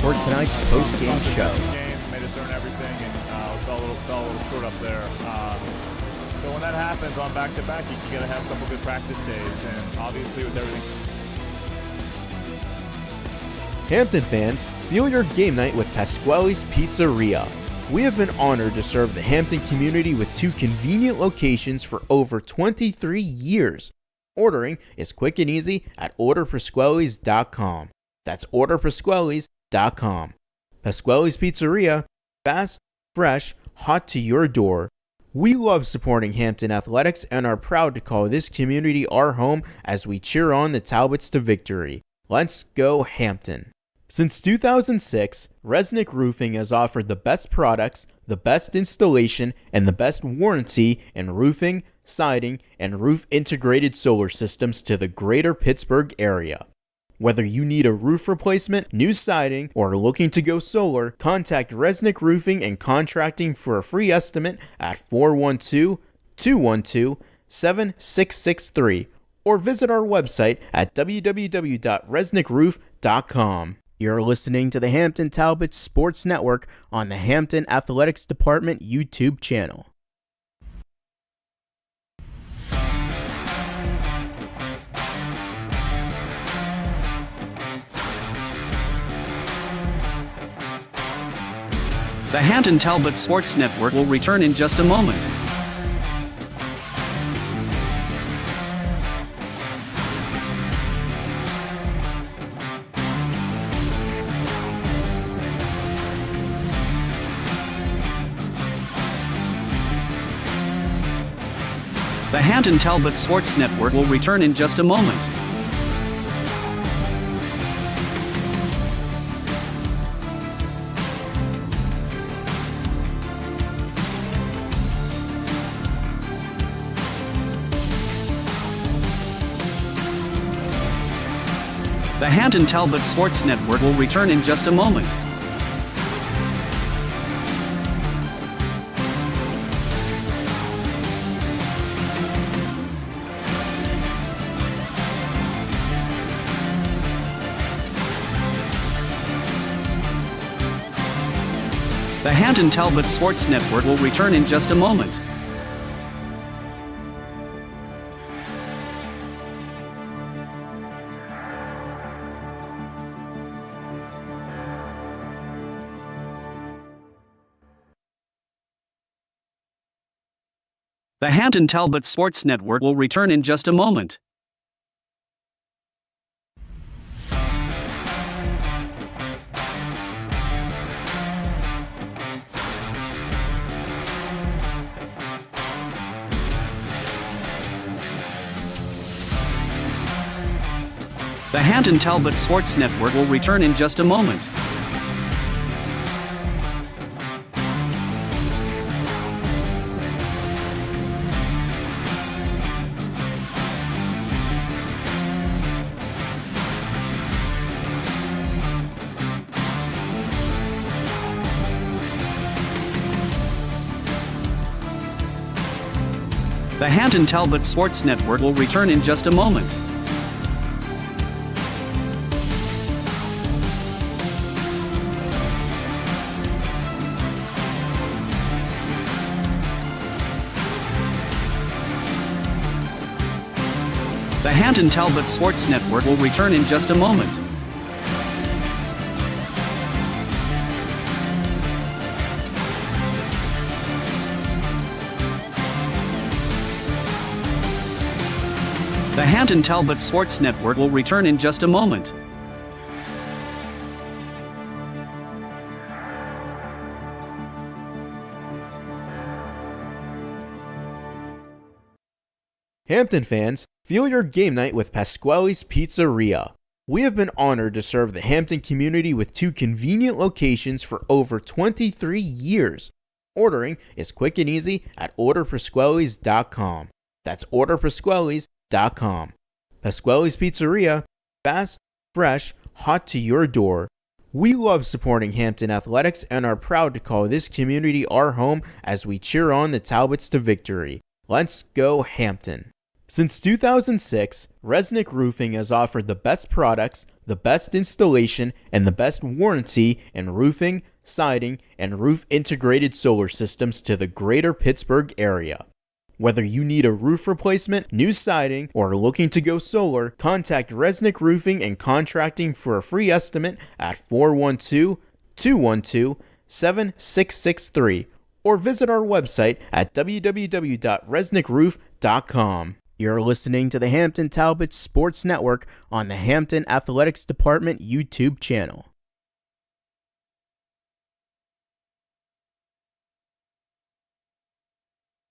for tonight's post-game show. Made us earn everything, and fell a little short up there. So when that happens on back-to-back, you got to have a couple good practice days, and obviously with everything. Hampton fans, feel your game night with Pasquale's Pizzeria. We have been honored to serve the Hampton community with 2 convenient locations for over 23 years. Ordering is quick and easy at orderpasquales.com. That's orderpasquales.com. Pasquale's Pizzeria, fast, fresh, hot to your door. We love supporting Hampton athletics and are proud to call this community our home as we cheer on the Talbots to victory. Let's go Hampton. Since 2006, Resnick Roofing has offered the best products, the best installation, and the best warranty in roofing, siding, and roof integrated solar systems to the greater Pittsburgh area. Whether you need a roof replacement, new siding, or are looking to go solar, contact Resnick Roofing and Contracting for a free estimate at 412-212-7663 or visit our website at www.resnickroof.com. You're listening to the Hampton Talbots Sports Network on the Hampton Athletics Department YouTube channel. The Hampton Talbots Sports Network will return in just a moment. The Hampton Talbots Sports Network will return in just a moment. The Hampton Talbots Sports Network will return in just a moment. The Hampton Talbots Sports Network will return in just a moment. The Hampton Talbots Sports Network will return in just a moment. The Hampton Talbots Sports Network will return in just a moment. The Hampton Talbots Sports Network will return in just a moment. The Hampton Talbots Sports Network will return in just a moment. The Hampton Talbots Sports Network will return in just a moment. Hampton fans, feel your game night with Pasquale's Pizzeria. We have been honored to serve the Hampton community with 2 convenient locations for over 23 years. Ordering is quick and easy at orderpasquales.com. That's orderpasquales.com. Pasquale's Pizzeria, fast, fresh, hot to your door. We love supporting Hampton athletics and are proud to call this community our home as we cheer on the Talbots to victory. Let's go Hampton. Since 2006, Resnick Roofing has offered the best products, the best installation, and the best warranty in roofing, siding, and roof integrated solar systems to the greater Pittsburgh area. Whether you need a roof replacement, new siding, or are looking to go solar, contact Resnick Roofing and Contracting for a free estimate at 412-212-7663 or visit our website at www.resnickroof.com. You're listening to the Hampton Talbots Sports Network on the Hampton Athletics Department YouTube channel.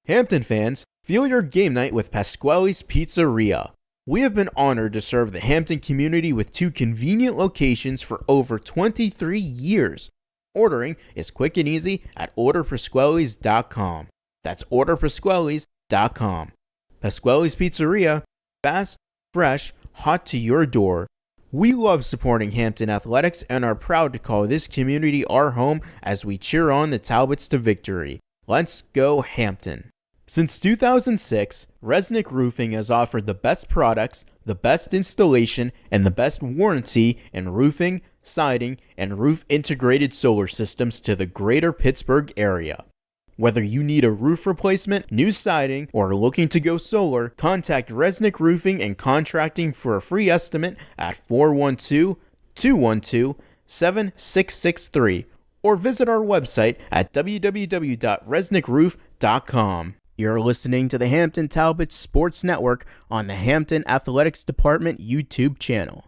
Hampton fans, feel your game night with Pasquale's Pizzeria. We have been honored to serve the Hampton community with two convenient locations for over 23 years. Ordering is quick and easy at orderpasquales.com. That's orderpasquales.com. Pasquale's Pizzeria, fast, fresh, hot to your door. We love supporting Hampton Athletics and are proud to call this community our home as we cheer on the Talbots to victory. Let's go Hampton. Since 2006, Resnick Roofing has offered the best products, the best installation, and the best warranty in roofing, siding, and roof integrated solar systems to the greater Pittsburgh area. Whether you need a roof replacement, new siding, or are looking to go solar, contact Resnick Roofing and Contracting for a free estimate at 412-212-7663 or visit our website at www.resnickroof.com. You're listening to the Hampton Talbots Sports Network on the Hampton Athletics Department YouTube channel.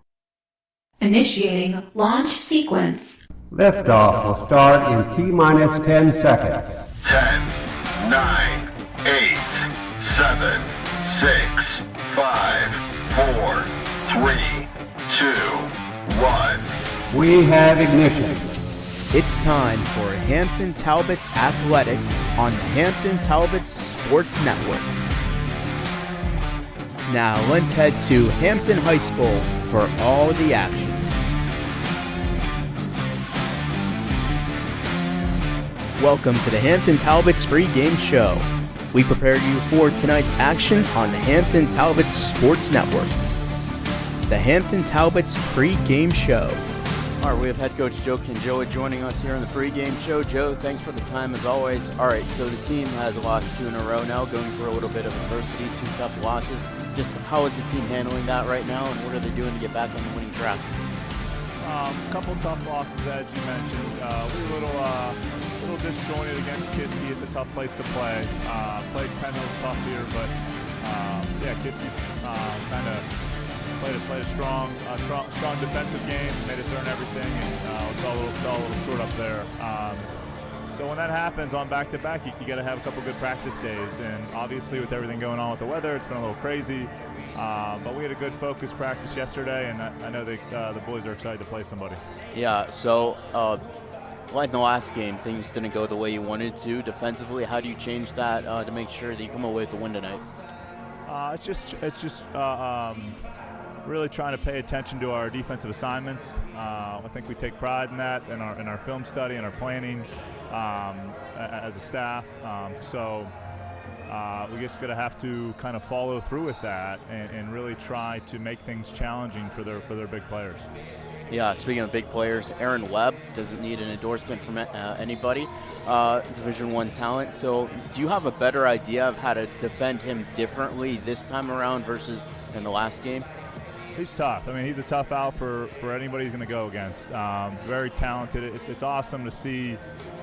Initiating launch sequence. Liftoff will start in T-minus 10 seconds. 10, 9, 8, 7, 6, 5, 4, 3, 2, 1. We have ignition. It's time for Hampton Talbots Athletics on the Hampton Talbots Sports Network. Now let's head to Hampton High School for all the action. Welcome to the Hampton Talbots pregame show. We prepared you for tonight's action on the Hampton Talbots Sports Network. The Hampton Talbots pregame show. All right, we have head coach Joe Kinjoa joining us here on the pregame show. Joe, thanks for the time as always. All right, so the team has lost 2 in a row now, going through a little bit of adversity, 2 tough losses. Just how is the team handling that right now, and what are they doing to get back on the winning track? A couple tough losses, as you mentioned. We were a little disjointed against Kiski. It's a tough place to play. Played Penhill's tough here, but Kiski kind of played a strong defensive game, made us earn everything, and fell a little short up there. So when that happens on back-to-back, you got to have a couple good practice days, and obviously with everything going on with the weather, it's been a little crazy. But we had a good focused practice yesterday, and I know the boys are excited to play somebody. Yeah, so Like in the last game, things didn't go the way you wanted to defensively. How do you change that to make sure that you come away with the win tonight? It's just really trying to pay attention to our defensive assignments. I think we take pride in that, in our film study and our planning as a staff. We just got to have to kind of follow through with that and really try to make things challenging for their big players. Yeah, speaking of big players, Aaron Webb doesn't need an endorsement from anybody, Division I talent. So do you have a better idea of how to defend him differently this time around versus in the last game? He's tough. I mean, he's a tough out for anybody he's going to go against. Very talented. It's awesome to see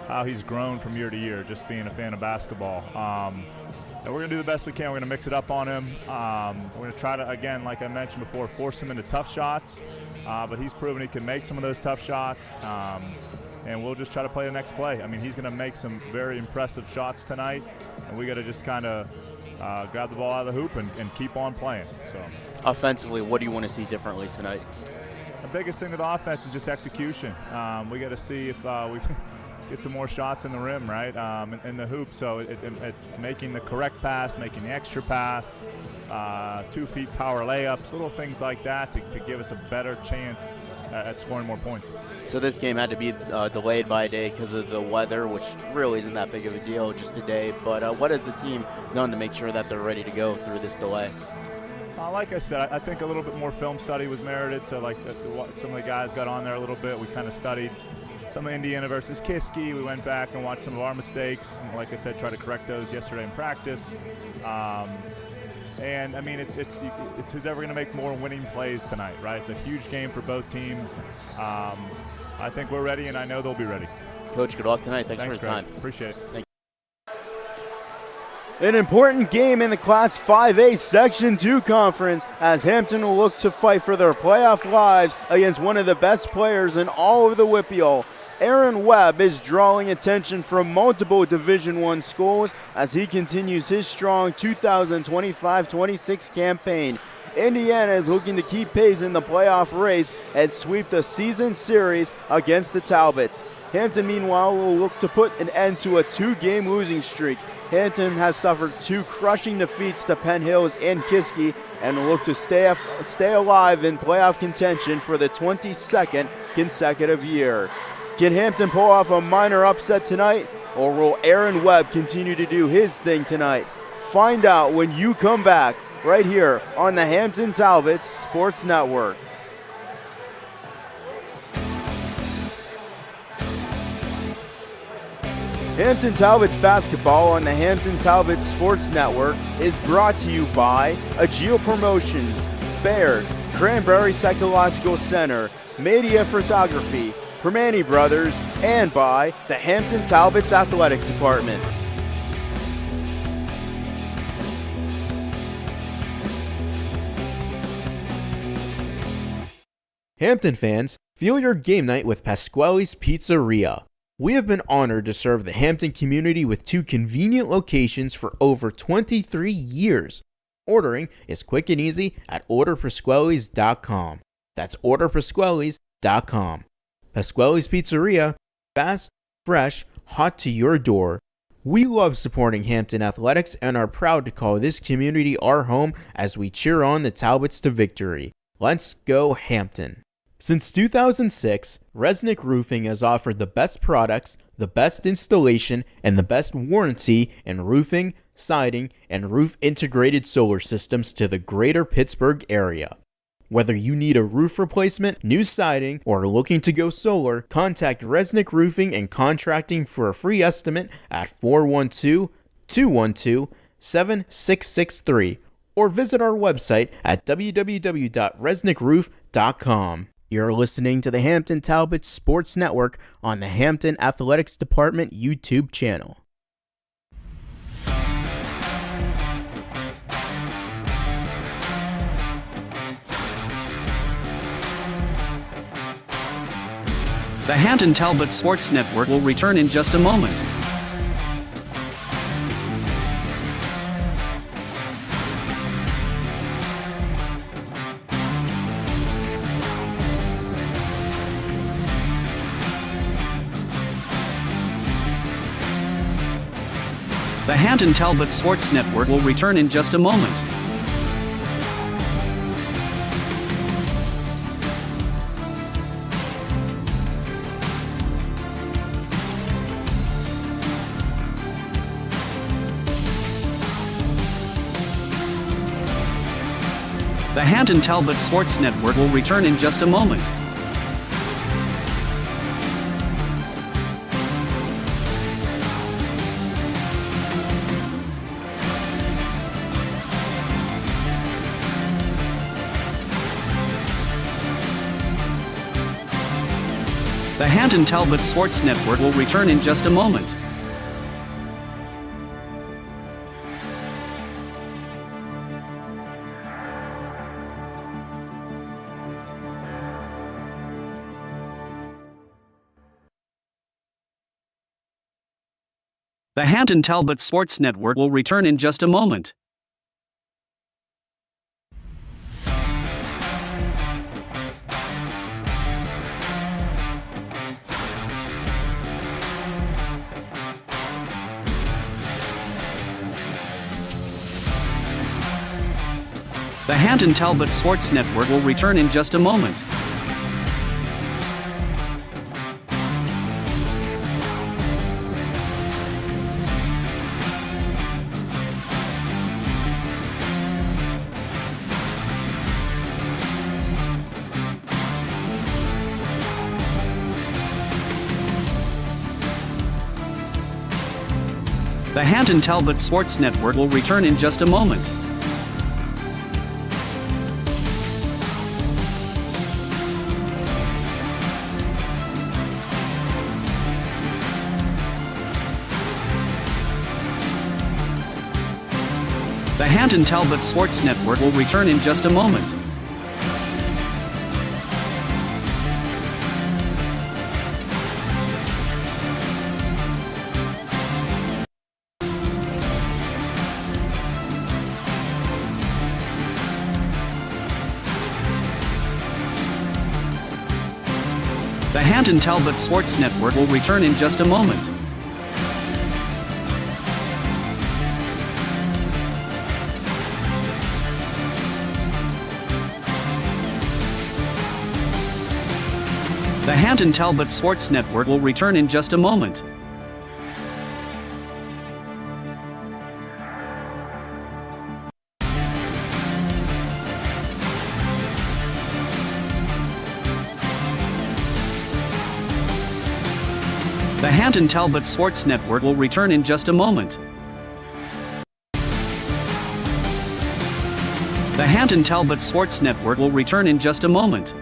how he's grown from year to year, just being a fan of basketball. And we're going to do the best we can. We're going to mix it up on him. We're going to try to, again, like I mentioned before, force him into tough shots. But he's proven he can make some of those tough shots. And we'll just try to play the next play. I mean, he's going to make some very impressive shots tonight. And we got to just kind of grab the ball out of the hoop and keep on playing. So, offensively, what do you want to see differently tonight? The biggest thing with offense is just execution. We got to see if we get some more shots in the rim, right, in the hoop. So making the correct pass, making the extra pass, 2 feet power layups, little things like that to give us a better chance at scoring more points. So this game had to be delayed by a day because of the weather, which really isn't that big of a deal, just a day. But what has the team done to make sure that they're ready to go through this delay? Like I said, I think a little bit more film study was merited. So like some of the guys got on there a little bit. We kind of studied some of Indiana versus Kiski. We went back and watched some of our mistakes. And like I said, tried to correct those yesterday in practice. And I mean, it's who's ever going to make more winning plays tonight, right? It's a huge game for both teams. I think we're ready, and I know they'll be ready. Coach, good luck tonight. Thanks for your Greg. time. Appreciate it. Thank you. An important game in the Class 5A Section 2 Conference as Hampton will look to fight for their playoff lives against one of the best players in all of the WPIAL. Aaron Webb is drawing attention from multiple Division I schools as he continues his strong 2025-26 campaign. Indiana is looking to keep pace in the playoff race and sweep the season series against the Talbots. Hampton, meanwhile, will look to put an end to a 2-game losing streak. Hampton has suffered 2 crushing defeats to Penn Hills and Kiski and will look to stay alive in playoff contention for the 22nd consecutive year. Can Hampton pull off a minor upset tonight, or will Aaron Webb continue to do his thing tonight? Find out when you come back right here on the Hampton Talbots Sports Network. Hampton Talbots basketball on the Hampton Talbots Sports Network is brought to you by Agile Promotions, Baird, Cranberry Psychological Center, Media Photography, Permani Brothers, and by the Hampton Talbots Athletic Department. Hampton fans, feel your game night with Pasquale's Pizzeria. We have been honored to serve the Hampton community with 2 convenient locations for over 23 years. Ordering is quick and easy at orderpasquales.com. That's orderpasquales.com. Pasquale's Pizzeria, fast, fresh, hot to your door. We love supporting Hampton athletics and are proud to call this community our home as we cheer on the Talbots to victory. Let's go Hampton. Since 2006, Resnick Roofing has offered the best products, the best installation, and the best warranty in roofing, siding, and roof integrated solar systems to the greater Pittsburgh area. Whether you need a roof replacement, new siding, or are looking to go solar, contact Resnick Roofing and Contracting for a free estimate at 412-212-7663 or visit our website at www.resnickroof.com. You're listening to the Hampton Talbots Sports Network on the Hampton Athletics Department YouTube channel. The Hampton Talbots Sports Network will return in just a moment. The Hampton Talbots Sports Network will return in just a moment. The Hampton Talbots Sports Network will return in just a moment. The Hampton Talbots Sports Network will return in just a moment. The Hampton Talbots Sports Network will return in just a moment. The Hampton Talbots Sports Network will return in just a moment. The Hampton Talbots Sports Network will return in just a moment. The Hampton Talbots Sports Network will return in just a moment. The Hampton Talbots Sports Network will return in just a moment. The Hampton Talbots Sports Network will return in just a moment. The Hampton Talbots Sports Network will return in just a moment. The Hampton Talbots Sports Network will return in just a moment.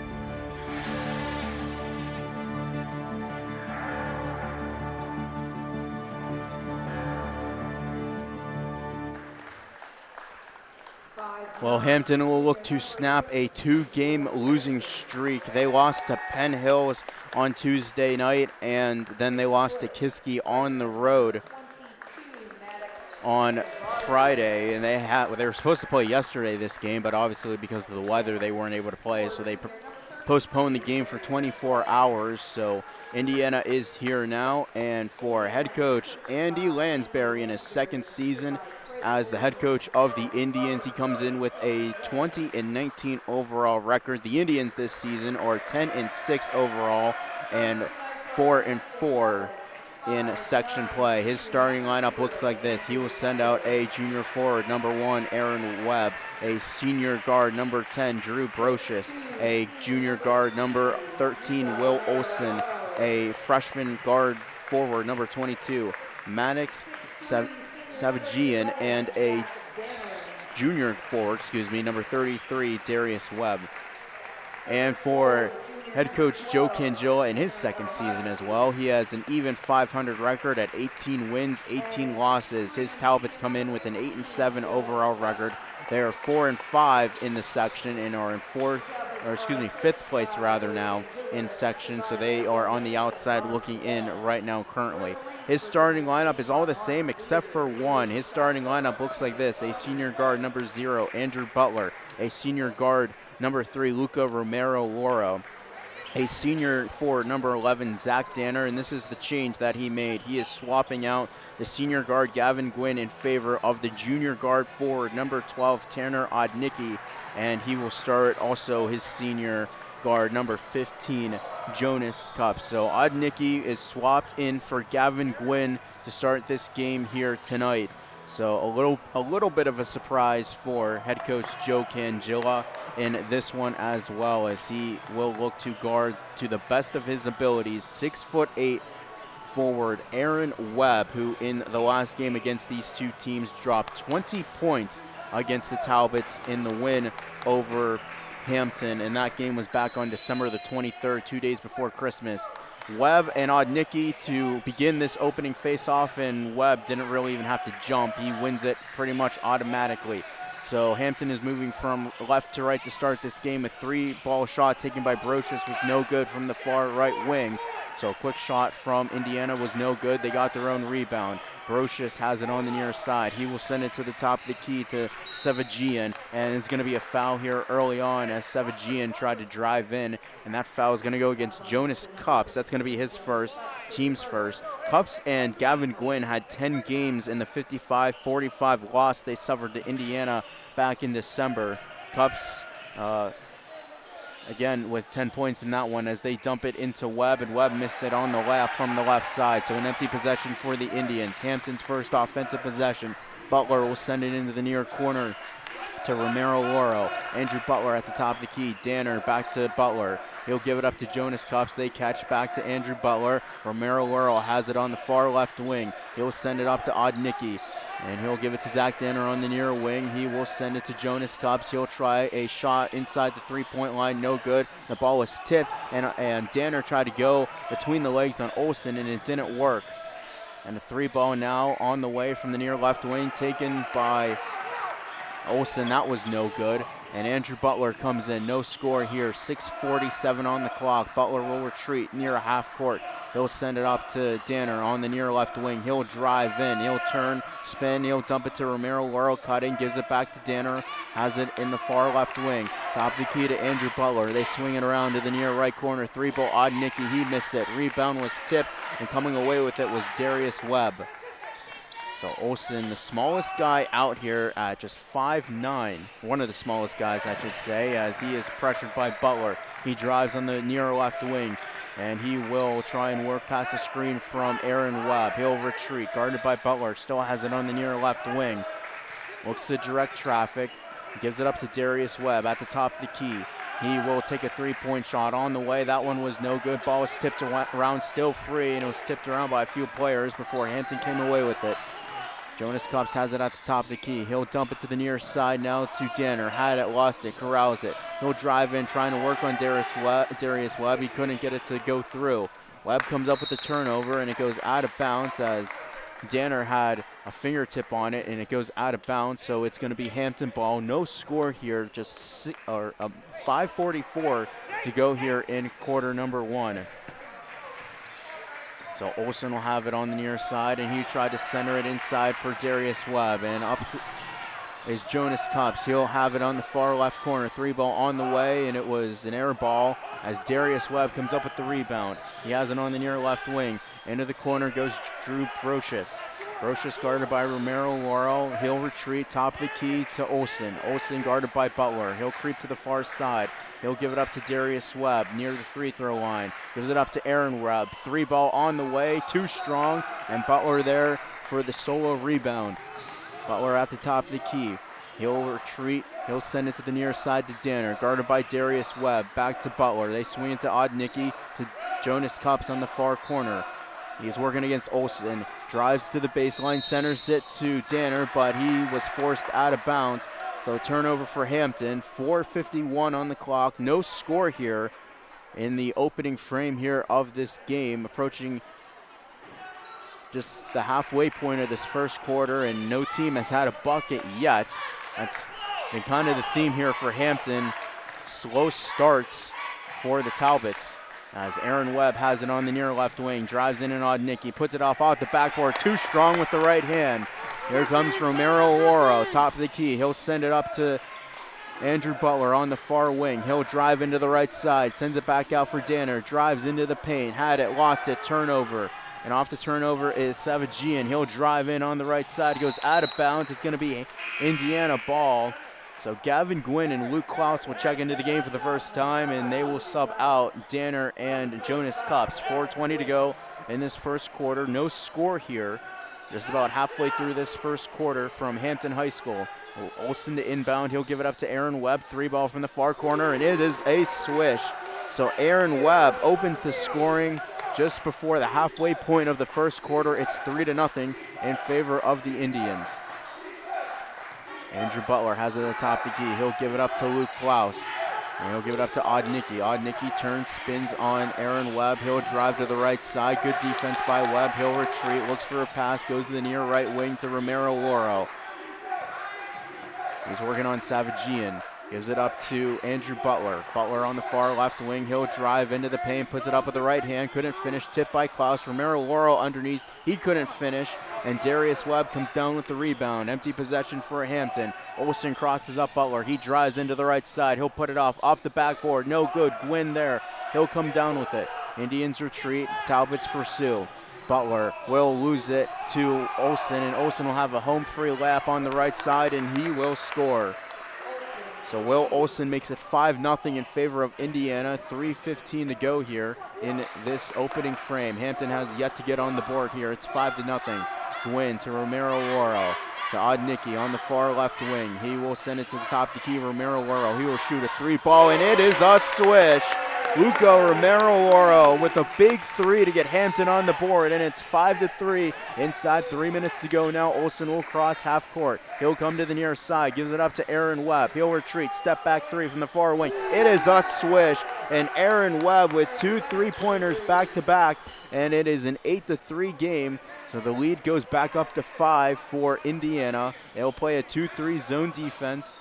Well, Hampton will look to snap a 2-game losing streak. They lost to Penn Hills on Tuesday night, and then they lost to Kiski on the road on Friday. And they were supposed to play yesterday this game, but obviously because of the weather, they weren't able to play, so they postponed the game for 24 hours. So Indiana is here now, and for head coach Andy Lansbury in his second season as the head coach of the Indians, he comes in with a 20-19 overall record. The Indians this season are 10-6 overall and 4-4 in section play. His starting lineup looks like this. He will send out a junior forward, number 1, Aaron Webb, a senior guard, number 10, Drew Brocious, a junior guard, number 13, Will Olson, a freshman guard forward, number 22, Maddox Savagian, and a junior forward, number 33, Darius Webb. And for head coach Joe Cangilla in his second season as well, he has an even 500 record at 18 wins, 18 losses. His Talbots come in with an 8-7 overall record. They are 4-5 in the section and are in fifth place now in section. So they are on the outside looking in right now currently. His starting lineup is all the same except for one. His starting lineup looks like this: a senior guard, number 0, Andrew Butler, a senior guard, number 3, Luca Romero Loro, a senior forward, number 11, Zach Danner, and this is the change that he made. He is swapping out the senior guard, Gavin Gwynn, in favor of the junior guard forward, number 12, Tanner Odnicki, and he will start also his senior guard, number 15, Jonas Cup. So Odnicki is swapped in for Gavin Gwynn to start this game here tonight. So a little bit of a surprise for head coach Joe Cangilla in this one, as well as he will look to guard to the best of his abilities 6'8" forward Aaron Webb, who in the last game against these two teams dropped 20 points against the Talbots in the win over Hampton, and that game was back on December the 23rd, 2 days before Christmas. Webb and Odnicki to begin this opening face-off, and Webb didn't really even have to jump. He wins it pretty much automatically. So Hampton is moving from left to right to start this game. A 3-ball shot taken by Brocious was no good from the far right wing. So a quick shot from Indiana was no good. They got their own rebound. Brocious has it on the near side. He will send it to the top of the key to Savagian, and it's going to be a foul here early on as Savagian tried to drive in, and that foul is going to go against Jonas Cups. That's going to be his first, team's first. Cups and Gavin Gwynn had 10 games in the 55-45 loss they suffered to Indiana back in December. Cups again with 10 points in that one as they dump it into Webb, and Webb missed it on the layup from the left side. So an empty possession for the Indians. Hampton's first offensive possession. Butler will send it into the near corner to Romero Loro. Andrew Butler at the top of the key. Danner back to Butler. He'll give it up to Jonas Cups. They catch back to Andrew Butler. Romero Loro has it on the far left wing. He'll send it up to Odnicki. And he'll give it to Zach Danner on the near wing. He will send it to Jonas Cups. He'll try a shot inside the three-point line. No good. The ball was tipped, and Danner tried to go between the legs on Olsen, and it didn't work. And the three ball now on the way from the near left wing, taken by Olsen. That was no good. And Andrew Butler comes in. No score here. 6:47 on the clock. Butler will retreat near half court. He'll send it up to Danner on the near left wing. He'll drive in. He'll turn, spin. He'll dump it to Romero Loro. Cutting, gives it back to Danner. Has it in the far left wing. Top of the key to Andrew Butler. They swing it around to the near right corner. Three ball, Odnicki. He missed it. Rebound was tipped, and coming away with it was Darius Webb. So Olsen, the smallest guy out here at just 5'9", one of the smallest guys, I should say, as he is pressured by Butler. He drives on the near left wing, and he will try and work past the screen from Aaron Webb. He'll retreat, guarded by Butler, still has it on the near left wing. Looks to direct traffic, gives it up to Darius Webb at the top of the key. He will take a three-point shot on the way. That one was no good. Ball was tipped around, still free, and it was tipped around by a few players before Hampton came away with it. Jonas Cups has it at the top of the key. He'll dump it to the near side now to Danner. Had it, lost it, corrals it. He'll drive in, trying to work on Darius Webb. He couldn't get it to go through. Webb comes up with the turnover, and it goes out of bounds as Danner had a fingertip on it, and it goes out of bounds. So it's going to be Hampton ball. No score here, just 5:44 to go here in quarter number one. So Olsen will have it on the near side, and he tried to center it inside for Darius Webb. And up is Jonas Cups. He'll have it on the far left corner. Three ball on the way, and it was an air ball as Darius Webb comes up with the rebound. He has it on the near left wing. Into the corner goes Drew Brocious. Brocious guarded by Romero Loro. He'll retreat, top of the key to Olsen. Olsen guarded by Butler. He'll creep to the far side. He'll give it up to Darius Webb near the free-throw line. Gives it up to Aaron Webb. Three ball on the way, too strong, and Butler there for the solo rebound. Butler at the top of the key. He'll retreat. He'll send it to the near side to Danner, guarded by Darius Webb. Back to Butler. They swing it to Odnicki to Jonas Cups on the far corner. He's working against Olsen. Drives to the baseline, centers it to Danner, but he was forced out of bounds. So turnover for Hampton, 4:51 on the clock. No score here in the opening frame here of this game, approaching just the halfway point of this first quarter, and no team has had a bucket yet. That's been kind of the theme here for Hampton. Slow starts for the Talbots, as Aaron Webb has it on the near left wing, drives in and Odnicki, puts it off the backboard, too strong with the right hand. Here comes Romero Loro, top of the key. He'll send it up to Andrew Butler on the far wing. He'll drive into the right side, sends it back out for Danner, drives into the paint, had it, lost it, turnover. And off the turnover is Savagian. He'll drive in on the right side, goes out of bounds. It's going to be Indiana ball. So Gavin Gwynn and Luke Klaus will check into the game for the first time, and they will sub out Danner and Jonas Cups. 4:20 to go in this first quarter. No score here. Just about halfway through this first quarter from Hampton High School. Olsen to inbound. He'll give it up to Aaron Webb. Three ball from the far corner, and it is a swish. So Aaron Webb opens the scoring just before the halfway point of the first quarter. It's 3-0 in favor of the Indians. Andrew Butler has it at the top of the key. He'll give it up to Luke Klaus. And he'll give it up to Odnicki. Odnicki turns, spins on Aaron Webb. He'll drive to the right side. Good defense by Webb. He'll retreat, looks for a pass, goes to the near right wing to Romero Loro. He's working on Savagian. Gives it up to Andrew Butler. Butler on the far left wing. He'll drive into the paint, puts it up with the right hand. Couldn't finish. Tipped by Klaus. Romero Loro underneath. He couldn't finish. And Darius Webb comes down with the rebound. Empty possession for Hampton. Olsen crosses up Butler. He drives into the right side. He'll put it off the backboard. No good. Gwynn there. He'll come down with it. Indians retreat. Talbots pursue. Butler will lose it to Olsen, and Olsen will have a home free lap on the right side, and he will score. So Will Olsen makes it 5-0 in favor of Indiana. 3:15 to go here in this opening frame. Hampton has yet to get on the board here. It's 5-0. Gwynn to Romero Loro. To Odnicki on the far left wing. He will send it to the top of the key. Romero Loro. He will shoot a 3-ball, and it is a swish. Luco Romero Loro with a big 3 to get Hampton on the board, and it's 5-3. Inside 3 minutes to go now. Olsen will cross half court. He'll come to the near side. Gives it up to Aaron Webb. He'll retreat. Step back 3 from the far wing. It is a swish, and Aaron Webb with 2 3-pointers back to back, and it is an 8-3 game. So the lead goes back up to 5 for Indiana. They'll play a 2-3 zone defense.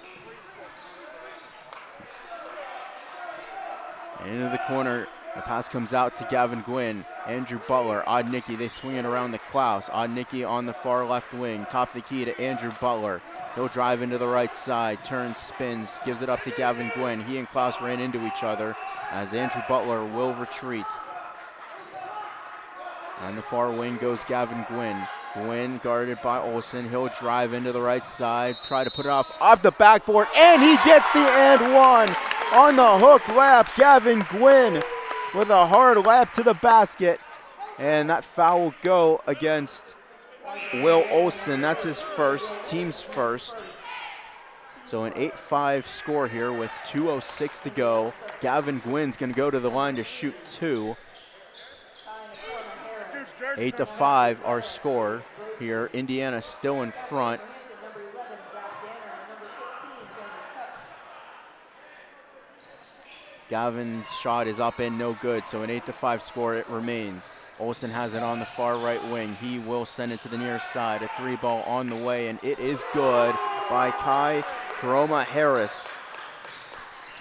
And into the corner, the pass comes out to Gavin Gwynn. Andrew Butler, Odnicki, they swing it around the Klaus. Odnicki on the far left wing, top of the key to Andrew Butler. He'll drive into the right side, turns, spins, gives it up to Gavin Gwynn. He and Klaus ran into each other as Andrew Butler will retreat. On the far wing goes Gavin Gwynn. Gwynn guarded by Olsen. He'll drive into the right side, try to put it off the backboard, and he gets the and one. On the hook lap, Gavin Gwynn with a hard lap to the basket. And that foul will go against Will Olsen. That's his first, team's first. So an 8-5 score here with 2:06 to go. Gavin Gwynn's going to go to the line to shoot 2. 8-5 our score here. Indiana still in front. Gavin's shot is up and no good, so an 8-5 score it remains. Olsen has it on the far right wing. He will send it to the near side. A 3-ball on the way, and it is good by Kai Karoma Harris.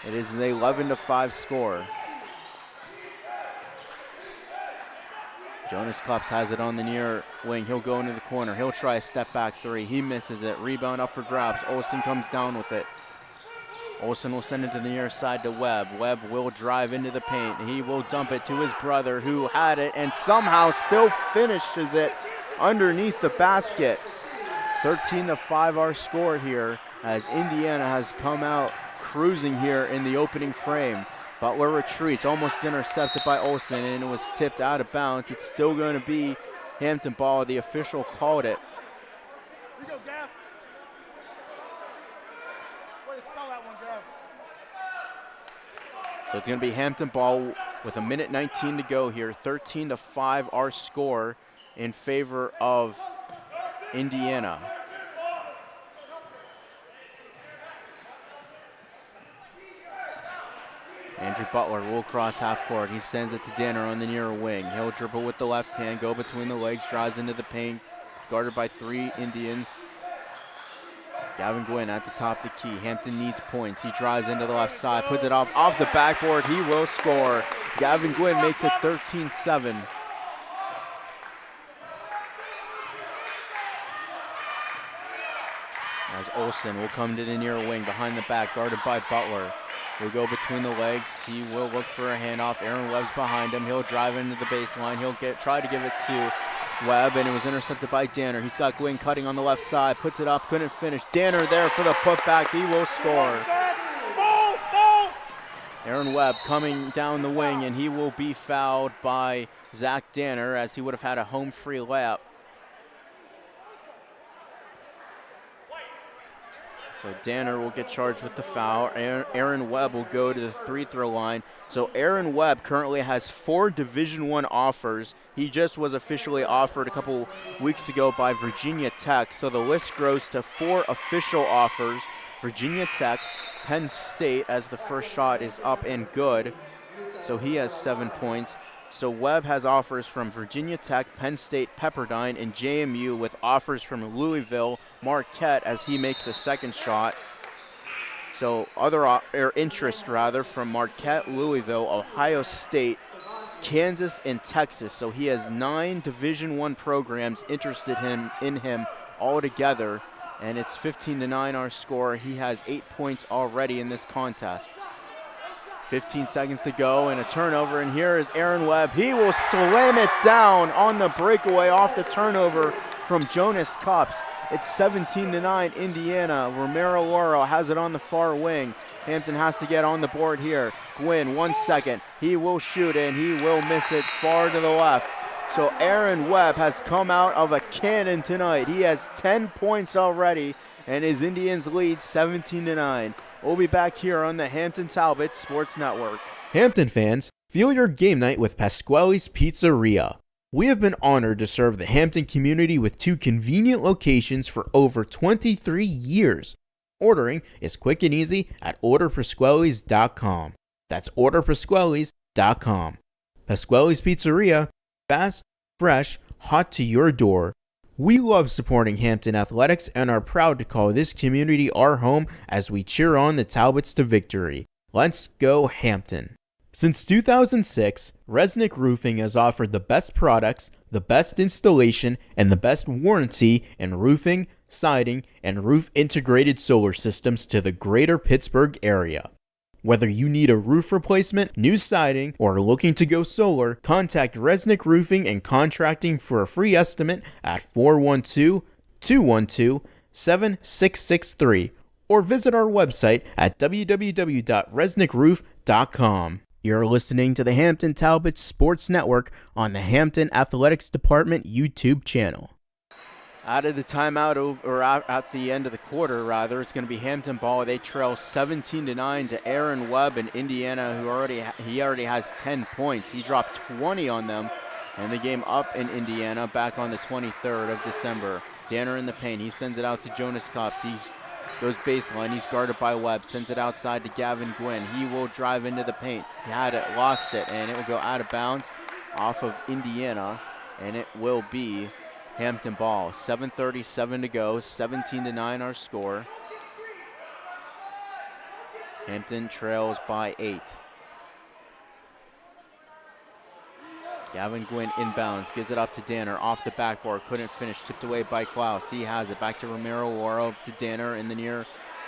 It is an 11-5 score. Jonas Klopps has it on the near wing. He'll go into the corner. He'll try a step back 3. He misses it. Rebound up for grabs. Olsen comes down with it. Olsen will send it to the near side to Webb. Webb will drive into the paint. He will dump it to his brother who had it and somehow still finishes it underneath the basket. 13-5 our score here as Indiana has come out cruising here in the opening frame. Butler retreats, almost intercepted by Olsen, and it was tipped out of bounds. It's still going to be Hampton ball. The official called it. Here you go, Gav. Way to sell that one, Gav. So it's going to be Hampton ball with 1:19 to go here. 13-5 our score in favor of Indiana. Andrew Butler will cross half court. He sends it to Danner on the near wing. He'll dribble with the left hand, go between the legs, drives into the paint, guarded by 3 Indians. Gavin Gwynn at the top of the key. Hampton needs points. He drives into the left side, puts it off the backboard. He will score. Gavin Gwynn makes it 13-7. As Olsen will come to the near wing behind the back, guarded by Butler. He'll go between the legs. He will look for a handoff. Aaron Webb's behind him. He'll drive into the baseline. He'll try to give it to Webb, and it was intercepted by Danner. He's got Gwynn cutting on the left side. Puts it up, couldn't finish. Danner there for the putback. He will score. Aaron Webb coming down the wing, and he will be fouled by Zach Danner as he would have had a home free layup. So Danner will get charged with the foul. Aaron Webb will go to the free throw line. So Aaron Webb currently has 4 Division I offers. He just was officially offered a couple weeks ago by Virginia Tech. So the list grows to 4 official offers. Virginia Tech, Penn State as the first shot is up and good. So he has 7 points. So Webb has offers from Virginia Tech, Penn State, Pepperdine, and JMU with offers from Louisville, Marquette as he makes the second shot. So interest from Marquette, Louisville, Ohio State, Kansas, and Texas. So he has 9 Division I programs interested in him all together, and it's 15-9 our score. He has 8 points already in this contest. 15 seconds to go and a turnover, and here is Aaron Webb. He will slam it down on the breakaway off the turnover from Jonas Klopps. It's 17-9 Indiana. Romero Loro has it on the far wing. Hampton has to get on the board here. Gwynn, 1 second. He will shoot and he will miss it far to the left. So Aaron Webb has come out of a cannon tonight. He has 10 points already, and his Indians lead 17-9. We'll be back here on the Hampton Talbots Sports Network. Hampton fans, fuel your game night with Pasquale's Pizzeria. We have been honored to serve the Hampton community with 2 convenient locations for over 23 years. Ordering is quick and easy at orderpasquales.com. That's orderpasquales.com. Pasquale's Pizzeria, fast, fresh, hot to your door. We love supporting Hampton athletics and are proud to call this community our home as we cheer on the Talbots to victory. Let's go Hampton. Since 2006, Resnick Roofing has offered the best products, the best installation, and the best warranty in roofing, siding, and roof integrated solar systems to the greater Pittsburgh area. Whether you need a roof replacement, new siding, or are looking to go solar, contact Resnick Roofing and Contracting for a free estimate at 412-212-7663 or visit our website at www.resnickroof.com. You're listening to the Hampton Talbots Sports Network on the Hampton Athletics Department YouTube channel. Out of the timeout, or out at the end of the quarter, rather, it's going to be Hampton ball. They trail 17-9 to Aaron Webb in Indiana, who already has 10 points. He dropped 20 on them, and the game up in Indiana back on the 23rd of December. Danner in the paint. He sends it out to Jonas Kops. He goes baseline. He's guarded by Webb. Sends it outside to Gavin Gwynn. He will drive into the paint. He had it, lost it, and it will go out of bounds off of Indiana, and it will be Hampton ball. 7:37 to go, 17-9 our score. Hampton trails by 8. Gavin Gwynn inbounds, gives it up to Danner, off the backboard, couldn't finish, tipped away by Klaus. He has it back to Romero Waro, to Danner in the near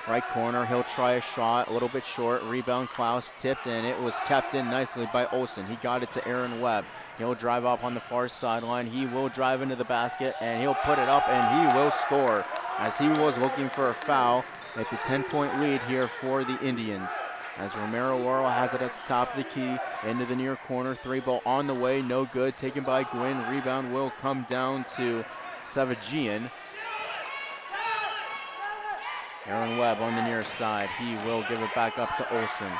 right corner. He'll try a shot, a little bit short. Rebound, Klaus tipped, and it was kept in nicely by Olsen. He got it to Aaron Webb. He'll drive up on the far sideline. He will drive into the basket, and he'll put it up, and he will score. As he was looking for a foul, it's a 10-point lead here for the Indians. As Romero Waro has it at the top of the key, into the near corner. 3-ball on the way, no good. Taken by Gwynn. Rebound will come down to Savagian. Aaron Webb on the near side. He will give it back up to Olsen.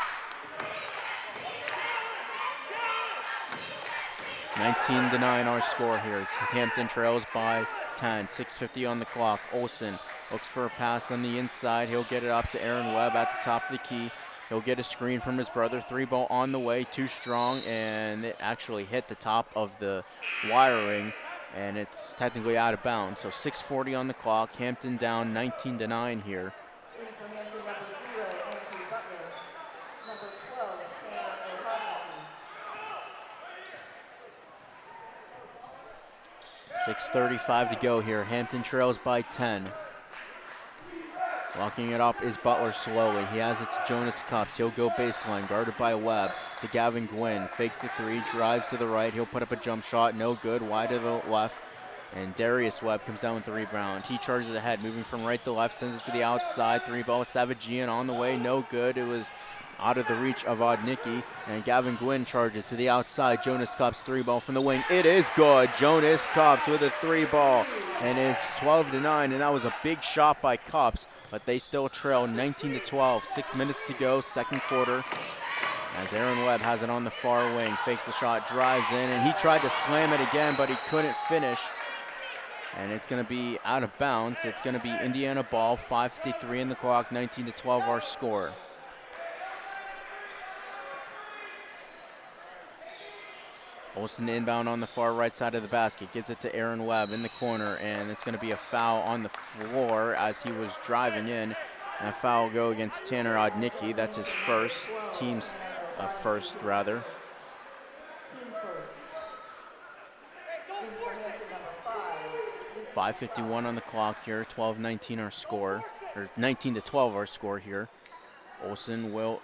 19-9 our score here. Hampton trails by 10. 6:50 on the clock. Olsen looks for a pass on the inside. He'll get it up to Aaron Webb at the top of the key. He'll get a screen from his brother. 3-ball on the way, too strong, and it actually hit the top of the wiring, and it's technically out of bounds. So 6:40 on the clock. Hampton down 19-9 here. 6:35 to go here. Hampton trails by 10. Locking it up is Butler slowly. He has it to Jonas Kops. He'll go baseline, guarded by Webb, to Gavin Gwynn. Fakes the 3, drives to the right. He'll put up a jump shot, no good, wide to the left. And Darius Webb comes down with the rebound. He charges ahead, moving from right to left, sends it to the outside. 3-ball, Savagian on the way, no good. It was out of the reach of Odnicki, and Gavin Gwynn charges to the outside. Jonas Kops 3-ball from the wing. It is good. Jonas Kops with a 3-ball, and it's 12-9, and that was a big shot by Kops, but they still trail 19-12. 6 minutes to go, second quarter. As Aaron Webb has it on the far wing, fakes the shot, drives in, and he tried to slam it again, but he couldn't finish. And it's going to be out of bounds. It's going to be Indiana ball, 5:53 in the clock, 19-12 our score. Olsen inbound on the far right side of the basket, gives it to Aaron Webb in the corner, and it's going to be a foul on the floor as he was driving in. And a foul will go against Tanner Odnicki. That's his first, team's first rather. .551 on the clock here, 12-19 our score, or 19-12 our score here. Olsen will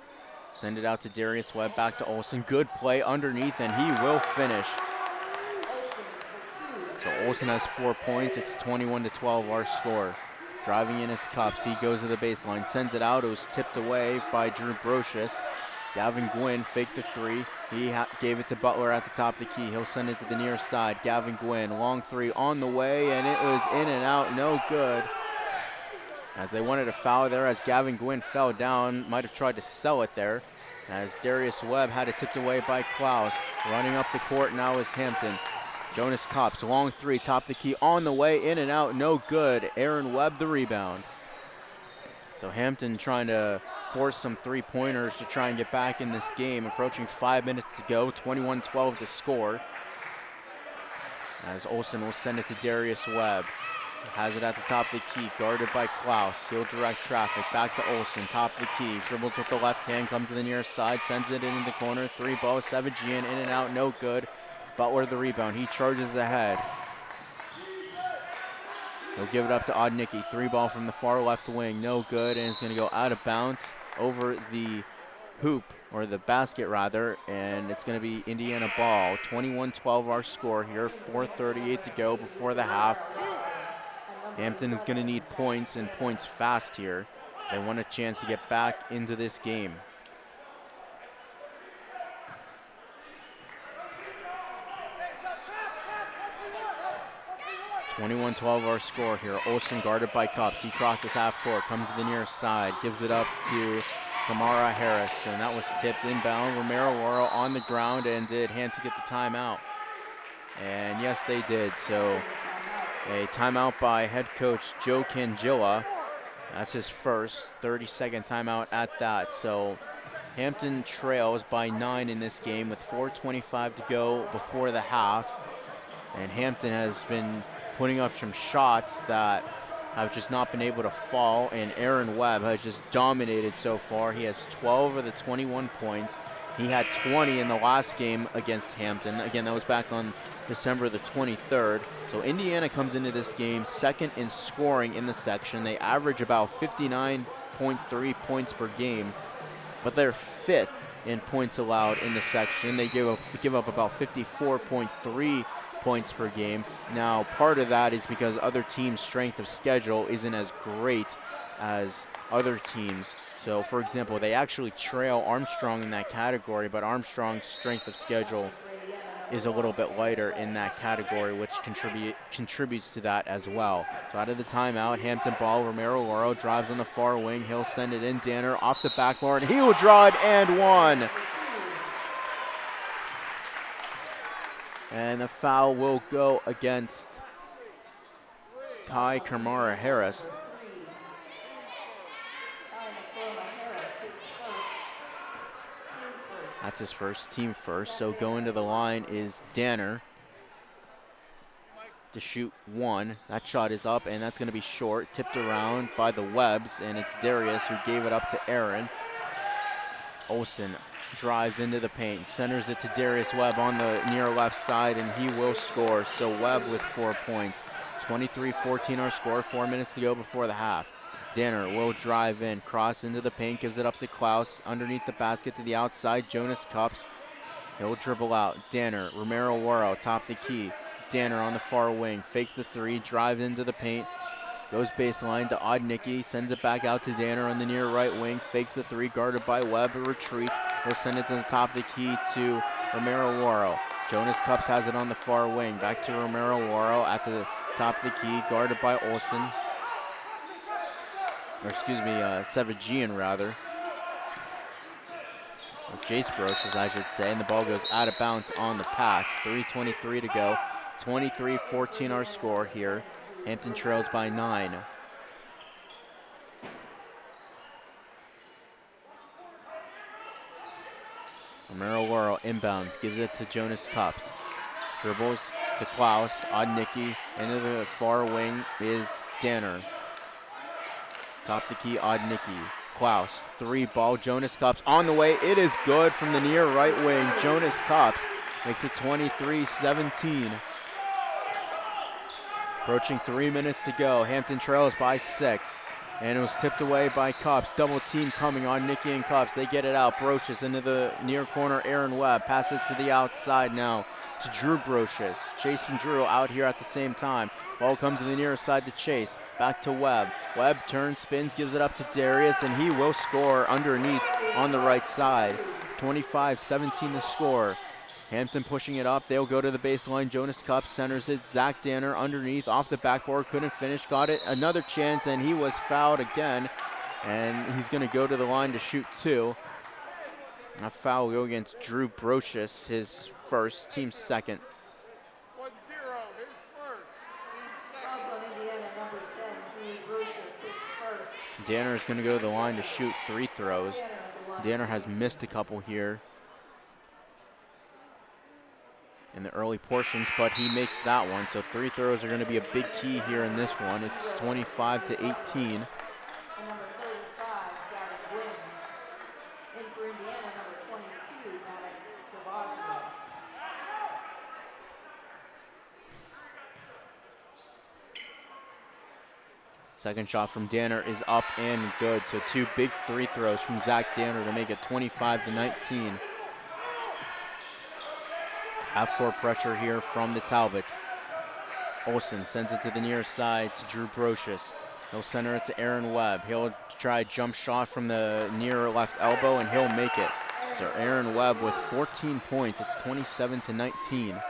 send it out to Darius Webb, back to Olsen. Good play underneath, and he will finish. So Olsen has 4 points. It's 21-12 our score. Driving in his Kops, he goes to the baseline, sends it out. It was tipped away by Drew Brocious. Gavin Gwynn faked the three. He gave it to Butler at the top of the key. He'll send it to the near side. Gavin Gwynn, long three on the way, and it was in and out, no good. As they wanted a foul there as Gavin Gwynn fell down, might have tried to sell it there. As Darius Webb had it tipped away by Klaus. Running up the court now is Hampton. Jonas Kops, long three, top of the key on the way, in and out, no good. Aaron Webb the rebound. So Hampton trying to force some three-pointers to try and get back in this game. Approaching 5 minutes to go, 21-12 to score. As Olsen will send it to Darius Webb. Has it at the top of the key, guarded by Klaus. He'll direct traffic, back to Olsen, top of the key. Dribbles with the left hand, comes to the near side, sends it into the corner. Three ball, Savagian, in and out, no good. Butler the rebound, he charges ahead. He'll give it up to Odnicki. Three ball from the far left wing, no good, and it's going to go out of bounds over the hoop, or the basket rather, and it's going to be Indiana ball. 21-12 our score here, 4:38 to go before the half. Hampton is going to need points, and points fast here. They want a chance to get back into this game. (21-12) our score here. Olsen guarded by Cups. He crosses half court, comes to the near side, gives it up to Kamara Harris, and that was tipped inbound. Romero Oro on the ground, and did Hampton get the timeout? And yes, they did. So a timeout by head coach Joe Cangilla. That's his first 30-second timeout at that. So Hampton trails by 9 in this game with 4:25 to go before the half. And Hampton has been putting up some shots that have just not been able to fall. And Aaron Webb has just dominated so far. He has 12 of the 21 points. He had 20 in the last game against Hampton. Again, that was back on December the 23rd. So Indiana comes into this game second in scoring in the section. They average about 59.3 points per game, but they're fifth in points allowed in the section. They give up about 54.3 points per game. Now, part of that is because other teams' strength of schedule isn't as great as other teams. So, for example, they actually trail Armstrong in that category, but Armstrong's strength of schedule is a little bit lighter in that category, which contributes to that as well. So out of the timeout, Hampton ball, Romero Oro drives on the far wing. He'll send it in. Danner off the backboard. He will draw it and one. And the foul will go against Kai Kamara Harris. That's his first, team first. So going to the line is Danner to shoot one. That shot is up, and that's going to be short. Tipped around by the Webbs, and it's Darius who gave it up to Aaron. Olsen drives into the paint, centers it to Darius Webb on the near left side, and he will score. So Webb with 4 points. 23-14 our score, 4 minutes to go before the half. Danner will drive in, cross into the paint, gives it up to Klaus, underneath the basket to the outside. Jonas Cups, he'll dribble out. Danner, Romero Waro, top the key. Danner on the far wing, fakes the three, drives into the paint, goes baseline to Odnicki, sends it back out to Danner on the near right wing, fakes the three, guarded by Webb, retreats. He'll send it to the top of the key to Romero Waro. Jonas Cups has it on the far wing, back to Romero Waro at the top of the key, guarded by Olsen. Or excuse me, Savagian rather. Or Jace Broches, I should say, and the ball goes out of bounds on the pass. 3:23 to go. 23-14 our score here. Hampton trails by 9. Romero Waro inbounds, gives it to Jonas Cups. Dribbles to Klaus, Odnicki, into the far wing is Danner. Top the key, Odnicki. Klaus, three ball, Jonas Cups on the way. It is good from the near right wing. Jonas Cups makes it 23-17. Approaching 3 minutes to go. Hampton trails by 6. And it was tipped away by Cups. Double team coming on Nicky and Cups. They get it out. Broches into the near corner. Aaron Webb passes to the outside now to Drew Broches. Chase and Drew out here at the same time. Ball comes to the near side to Chase. Back to Webb. Webb turns, spins, gives it up to Darius, and he will score underneath on the right side. 25-17 the score. Hampton pushing it up. They'll go to the baseline. Jonas Cup centers it. Zach Danner underneath, off the backboard, couldn't finish. Got it. Another chance, and he was fouled again. And he's going to go to the line to shoot 2. A foul will go against Drew Brocious, his first, team second. 1-0, his first, team second. Indiana, number 10, Drew Brocious, his first. Danner is going to go to the line to shoot 3 throws. Danner has missed a couple here in the early portions, but he makes that one. So 3 throws are going to be a big key here in this one. It's 25-18. And number 35, Gavin Gwynn. In for Indiana, number 22, Maddox Savage. Second shot from Danner is up and good. So 2 big 3 throws from Zach Danner to make it 25-19. Half-court pressure here from the Talbots. Olsen sends it to the near side to Drew Brocious. He'll center it to Aaron Webb. He'll try a jump shot from the near left elbow, and he'll make it. So Aaron Webb with 14 points. It's 27-19.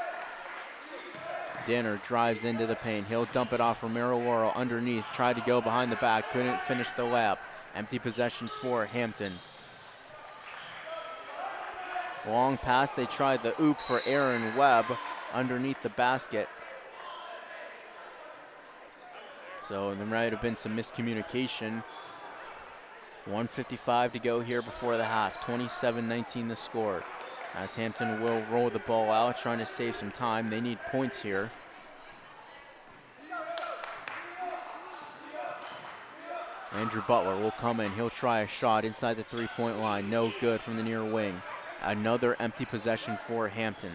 Danner drives into the paint. He'll dump it off Romero Laurel underneath. Tried to go behind the back. Couldn't finish the layup. Empty possession for Hampton. Long pass. They tried the oop for Aaron Webb underneath the basket. So there might have been some miscommunication. 1:55 to go here before the half. 27-19 the score. As Hampton will roll the ball out, trying to save some time. They need points here. Andrew Butler will come in. He'll try a shot inside the 3-point line. No good from the near wing. Another empty possession for Hampton.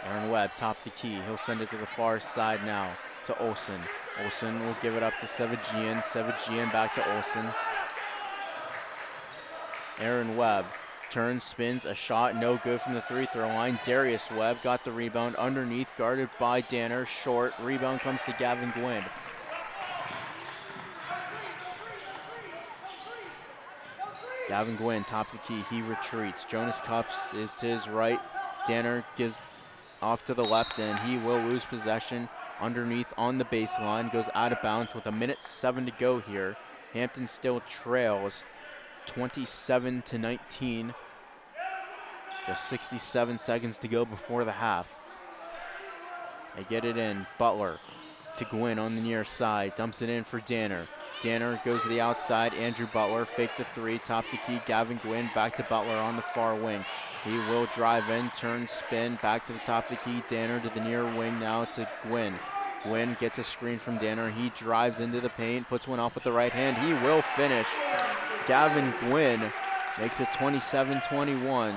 Aaron Webb, top the key. He'll send it to the far side now to Olsen. Olsen will give it up to Sevagian. Sevagian back to Olsen. Aaron Webb turns, spins, a shot, no good from the 3-throw line. Darius Webb got the rebound underneath, guarded by Danner. Short, rebound comes to Gavin Gwynn. Gavin Gwynn, top the key, he retreats. Jonas Cups is to his right. Danner gives off to the left, and he will lose possession underneath on the baseline. Goes out of bounds with 1:07 to go here. Hampton still trails 27-19. Just 67 seconds to go before the half. They get it in. Butler to Gwynn on the near side. Dumps it in for Danner. Danner goes to the outside. Andrew Butler fake the 3. Top the key. Gavin Gwynn back to Butler on the far wing. He will drive in, turn, spin, back to the top of the key. Danner to the near wing now to Gwynn. Gwynn gets a screen from Danner. He drives into the paint, puts one up with the right hand. He will finish. Gavin Gwynn makes it 27-21.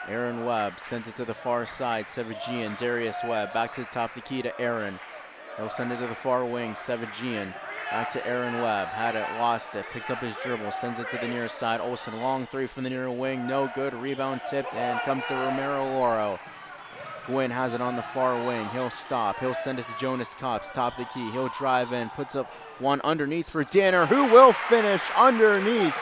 Aaron Webb sends it to the far side. Sevagian, Darius Webb back to the top of the key to Aaron. He'll send it to the far wing. Sevagian back to Aaron Webb. Had it, lost it, picked up his dribble, sends it to the near side. Olsen, long 3 from the near wing. No good. Rebound tipped and comes to Romero Laurel. Gwynn has it on the far wing. He'll stop. He'll send it to Jonas Cups. Top of the key. He'll drive in. Puts up one underneath for Danner, who will finish underneath.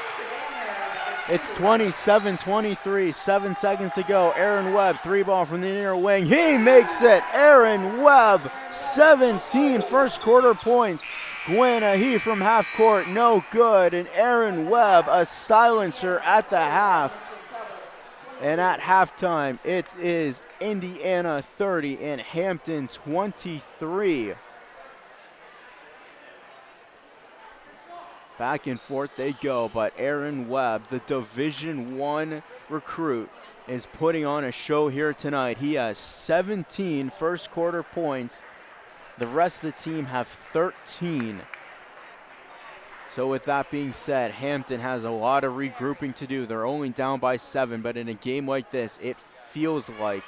It's 27-23. 7 seconds to go. Aaron Webb, 3-ball from the near wing. He makes it. Aaron Webb, 17 first quarter points. Gwynn, a he from half court, no good. And Aaron Webb, a silencer at the half. And at halftime, it is Indiana 30 and Hampton 23. Back and forth they go, but Aaron Webb, the Division I recruit, is putting on a show here tonight. He has 17 first quarter points. The rest of the team have 13. So with that being said, Hampton has a lot of regrouping to do. They're only down by 7, but in a game like this, it feels like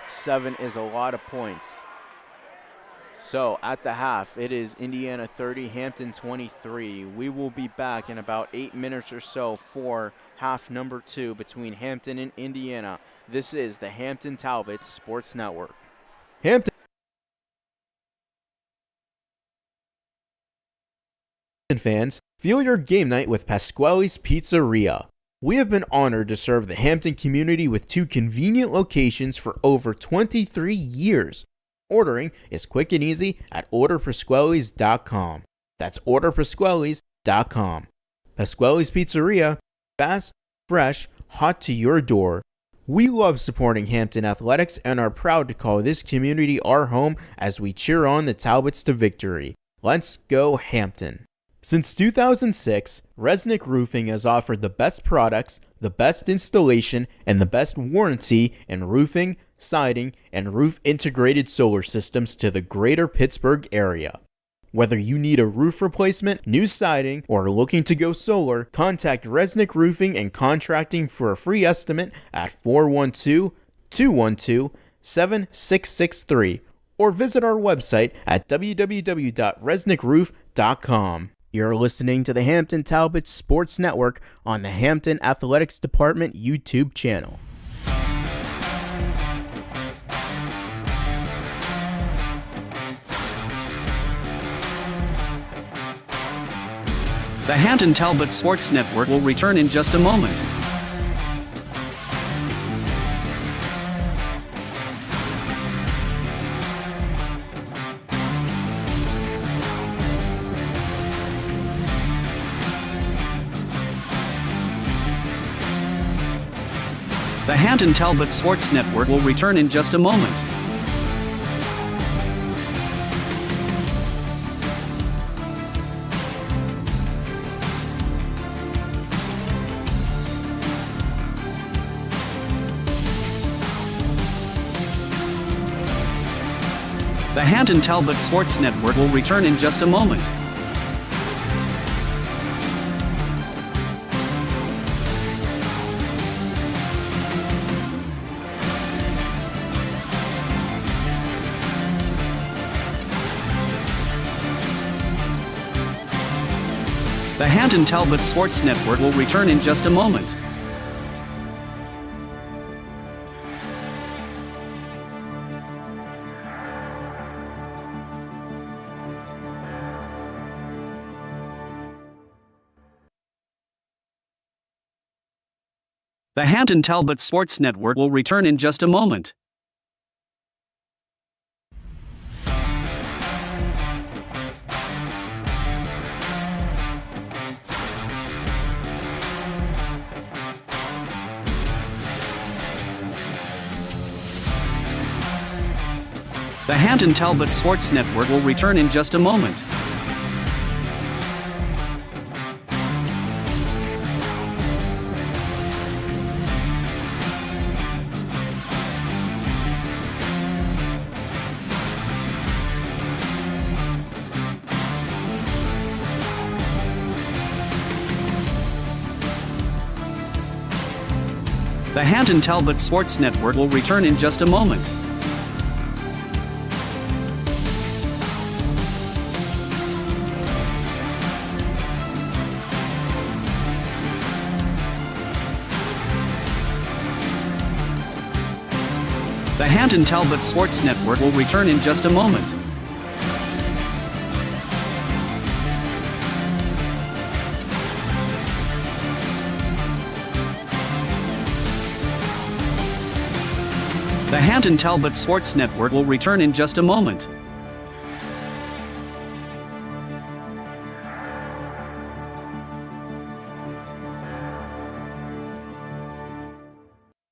7 is a lot of points. So at the half, it is Indiana 30, Hampton 23. We will be back in about 8 minutes or so for half number 2 between Hampton and Indiana. This is the Hampton Talbots Sports Network. Hampton Fans, feel your game night with Pasquale's Pizzeria. We have been honored to serve the Hampton community with 2 convenient locations for over 23 years. Ordering is quick and easy at orderpasquales.com. That's orderpasquales.com. Pasquale's Pizzeria, fast, fresh, hot to your door. We love supporting Hampton athletics and are proud to call this community our home as we cheer on the Talbots to victory. Let's go Hampton. Since 2006, Resnick Roofing has offered the best products, the best installation, and the best warranty in roofing, siding, and roof integrated solar systems to the greater Pittsburgh area. Whether you need a roof replacement, new siding, or are looking to go solar, contact Resnick Roofing and Contracting for a free estimate at 412-212-7663 or visit our website at www.resnickroof.com. You're listening to the Hampton Talbots Sports Network on the Hampton Athletics Department YouTube channel. The Hampton Talbots Sports Network will return in just a moment. The Hampton Talbots Sports Network will return in just a moment. The Hampton Talbots Sports Network will return in just a moment. The Hampton Talbots Sports Network will return in just a moment. The Hampton Talbots Sports Network will return in just a moment. The Hampton Talbots Sports Network will return in just a moment. The Hampton Talbots Sports Network will return in just a moment. The Hampton Talbots Sports Network will return in just a moment. The Hampton Talbots Sports Network will return in just a moment.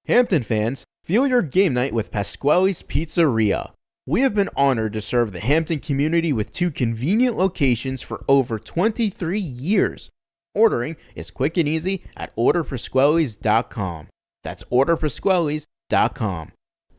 Hampton fans, feel your game night with Pasquale's Pizzeria. We have been honored to serve the Hampton community with 2 convenient locations for over 23 years. Ordering is quick and easy at orderpasquales.com. That's orderpasquales.com.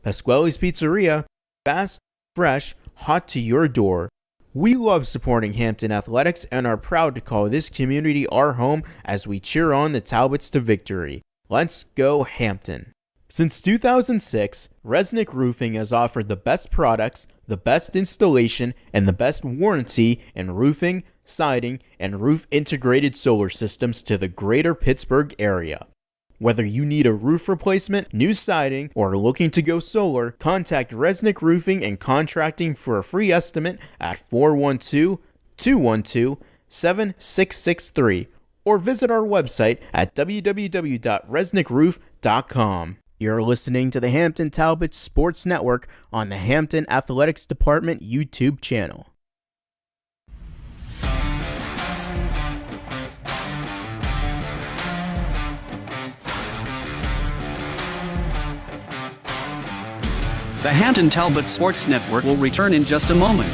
Pasquale's Pizzeria, fast, fresh, hot to your door. We love supporting Hampton athletics and are proud to call this community our home as we cheer on the Talbots to victory. Let's go Hampton. Since 2006, Resnick Roofing has offered the best products, the best installation, and the best warranty in roofing, siding, and roof integrated solar systems to the greater Pittsburgh area. Whether you need a roof replacement, new siding, or are looking to go solar, contact Resnick Roofing and Contracting for a free estimate at 412-212-7663 7663 or visit our website at www.resnickroof.com. You're listening to the Hampton Talbots Sports Network on the Hampton Athletics Department YouTube channel. The Hampton Talbots Sports Network will return in just a moment.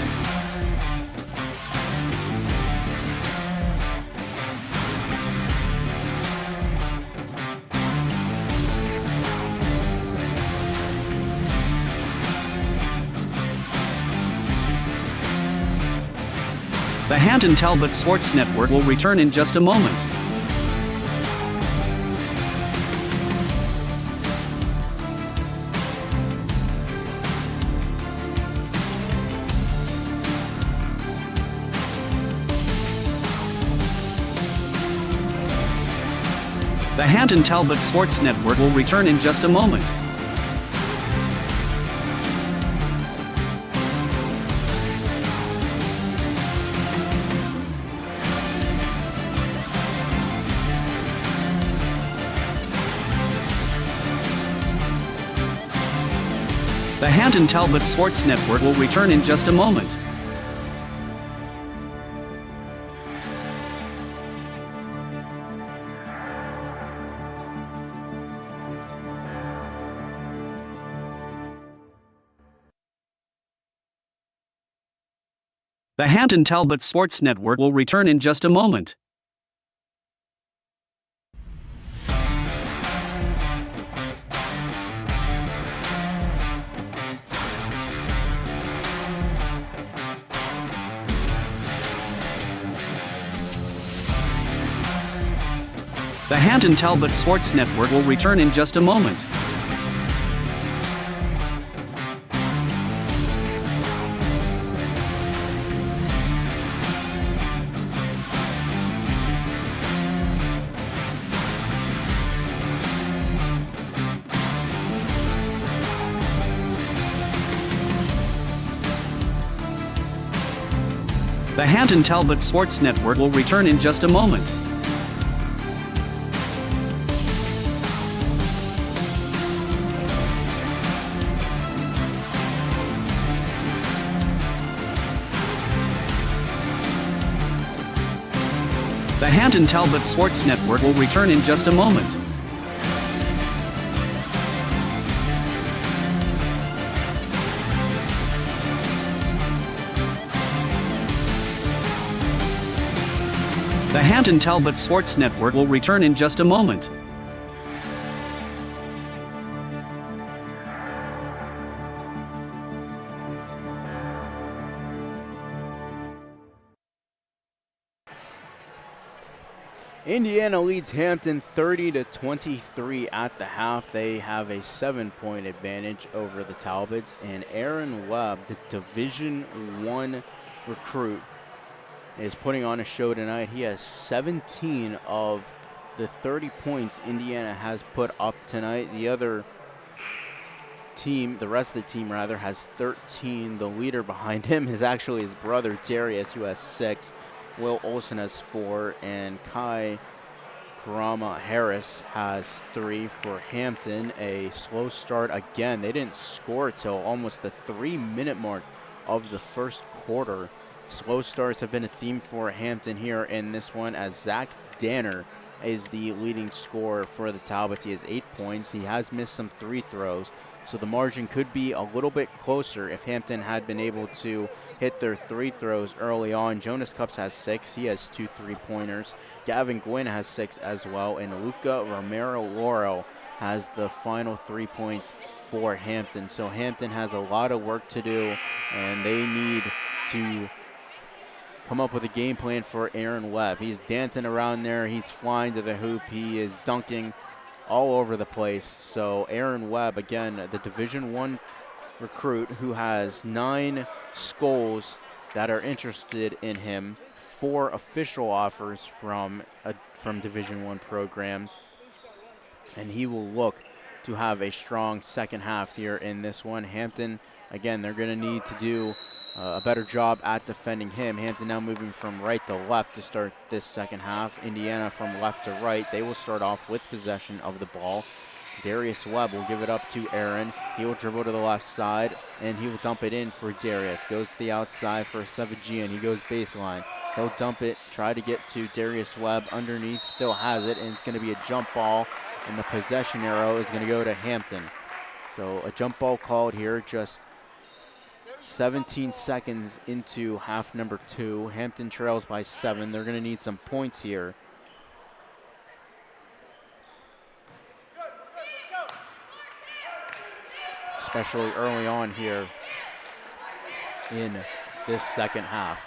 The Hampton Talbots Sports Network will return in just a moment. The Hampton Talbots Sports Network will return in just a moment. The Hampton Talbots Sports Network will return in just a moment. The Hampton Talbots Sports Network will return in just a moment. The Hampton Talbots Sports Network will return in just a moment. The Hampton Talbots Sports Network will return in just a moment. The Hampton Talbots Sports Network will return in just a moment. The Hampton Talbots Sports Network will return in just a moment. Indiana leads Hampton 30-23 at the half. They have a 7-point advantage over the Talbots, and Aaron Webb, the Division I recruit, is putting on a show tonight. He has 17 of the 30 points Indiana has put up tonight. The other team, the rest of the team rather, has 13. The leader behind him is actually his brother Darius, who has 6. Will Olson has 4, and Kai Karama Harris has 3 for Hampton. A slow start again. They didn't score till almost the 3-minute mark of the first quarter. Slow starts have been a theme for Hampton here in this one, as Zach Danner is the leading scorer for the Talbots. He has 8 points. He has missed some free throws, so the margin could be a little bit closer if Hampton had been able to hit their 3 throws early on. Jonas Cups has 6. He has 2 3-pointers. Gavin Gwynn has 6 as well, and Luca Romero-Laurel has the final 3 points for Hampton. So Hampton has a lot of work to do, and they need to come up with a game plan for Aaron Webb. He's dancing around there. He's flying to the hoop. He is dunking all over the place. So Aaron Webb, again, the Division I recruit who has 9 schools that are interested in him, 4 official offers from Division I programs, and he will look to have a strong second half here in this one. Hampton, again, they're going to need to do a better job at defending him. Hampton now moving from right to left to start this second half. Indiana from left to right. They will start off with possession of the ball. Darius Webb will give it up to Aaron. He will dribble to the left side, and he will dump it in for Darius. Goes to the outside for Sevagian. He goes baseline. He'll dump it, try to get to Darius Webb underneath, still has it, and it's going to be a jump ball, and the possession arrow is going to go to Hampton. So a jump ball called here, just 17 seconds into half number 2. Hampton trails by 7. They're going to need some points here. Especially early on here in this second half.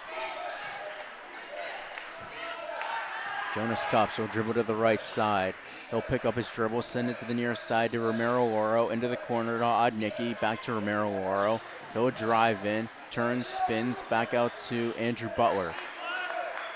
Jonas Cups will dribble to the right side. He'll pick up his dribble, send it to the near side to Romero Loro, into the corner to Odnicki, back to Romero Loro. He'll drive in, turns, spins, back out to Andrew Butler.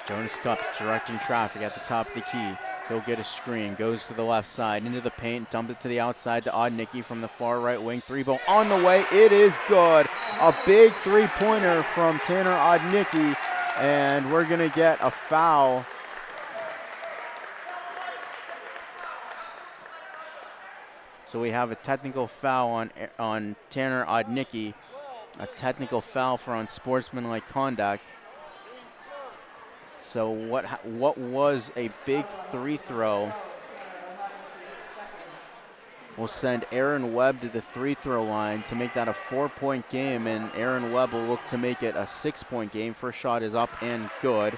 Jonas Cups directing traffic at the top of the key. He'll get a screen, goes to the left side, into the paint, dump it to the outside to Odnicki from the far right wing. 3-ball on the way, it is good. A big three-pointer from Tanner Odnicki, and we're gonna get a foul. So we have a technical foul on Tanner Odnicki, a technical foul for unsportsmanlike conduct. So what was a big free throw will send Aaron Webb to the free throw line to make that a 4-point game, and Aaron Webb will look to make it a 6-point game. First shot is up and good.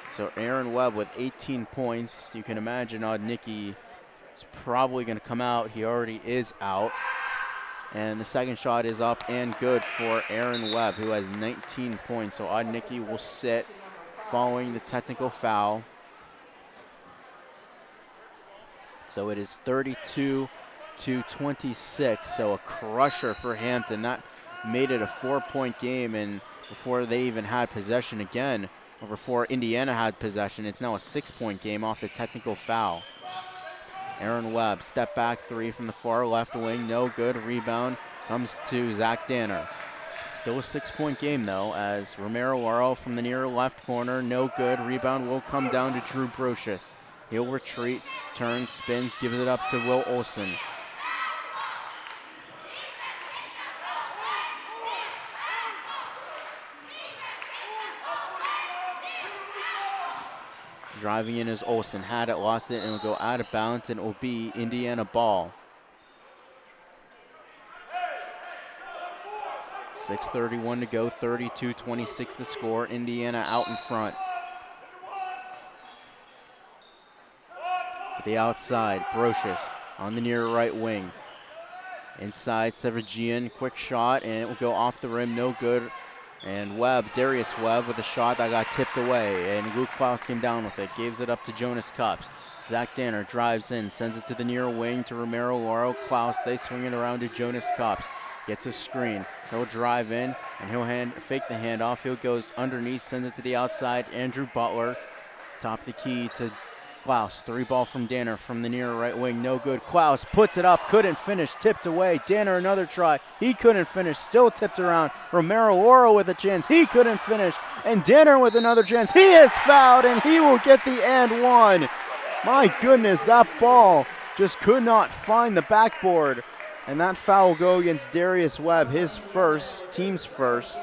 So Aaron Webb with 18 points. You can imagine Odnicki is probably going to come out. He already is out. And the second shot is up and good for Aaron Webb, who has 19 points. So Odnicki will sit following the technical foul. So it is 32-26, so a crusher for Hampton. That made it a 4-point game, and before they even had possession again, or before Indiana had possession, it's now a 6-point game off the technical foul. Aaron Webb, step back 3 from the far left wing, no good. Rebound comes to Zach Danner. Still a 6-point game, though, as Romero Laro from the near left corner, no good. Rebound will come down to Drew Brocious. He'll retreat, turns, spins, gives it up to Will Olson. Driving in is Olson, had it, lost it, and will go out of bounds, and it will be Indiana ball. 6:31 to go, 32-26 the score. Indiana out in front. To the outside, Brocious on the near right wing. Inside, Severgian, quick shot, and it will go off the rim, no good. And Webb, Darius Webb with a shot that got tipped away, and Luke Klaus came down with it, gives it up to Jonas Cups. Zach Danner drives in, sends it to the near wing to Romero Laro. Klaus, they swing it around to Jonas Cups. Gets a screen. He'll drive in, and he'll fake the handoff. He goes underneath, sends it to the outside. Andrew Butler, top of the key to Klaus. 3-ball from Danner from the near right wing. No good. Klaus puts it up, couldn't finish, tipped away. Danner another try. He couldn't finish, still tipped around. Romero Laro with a chance. He couldn't finish. And Danner with another chance. He is fouled, and he will get the and one. My goodness, that ball just could not find the backboard. And that foul will go against Darius Webb, his first, team's first.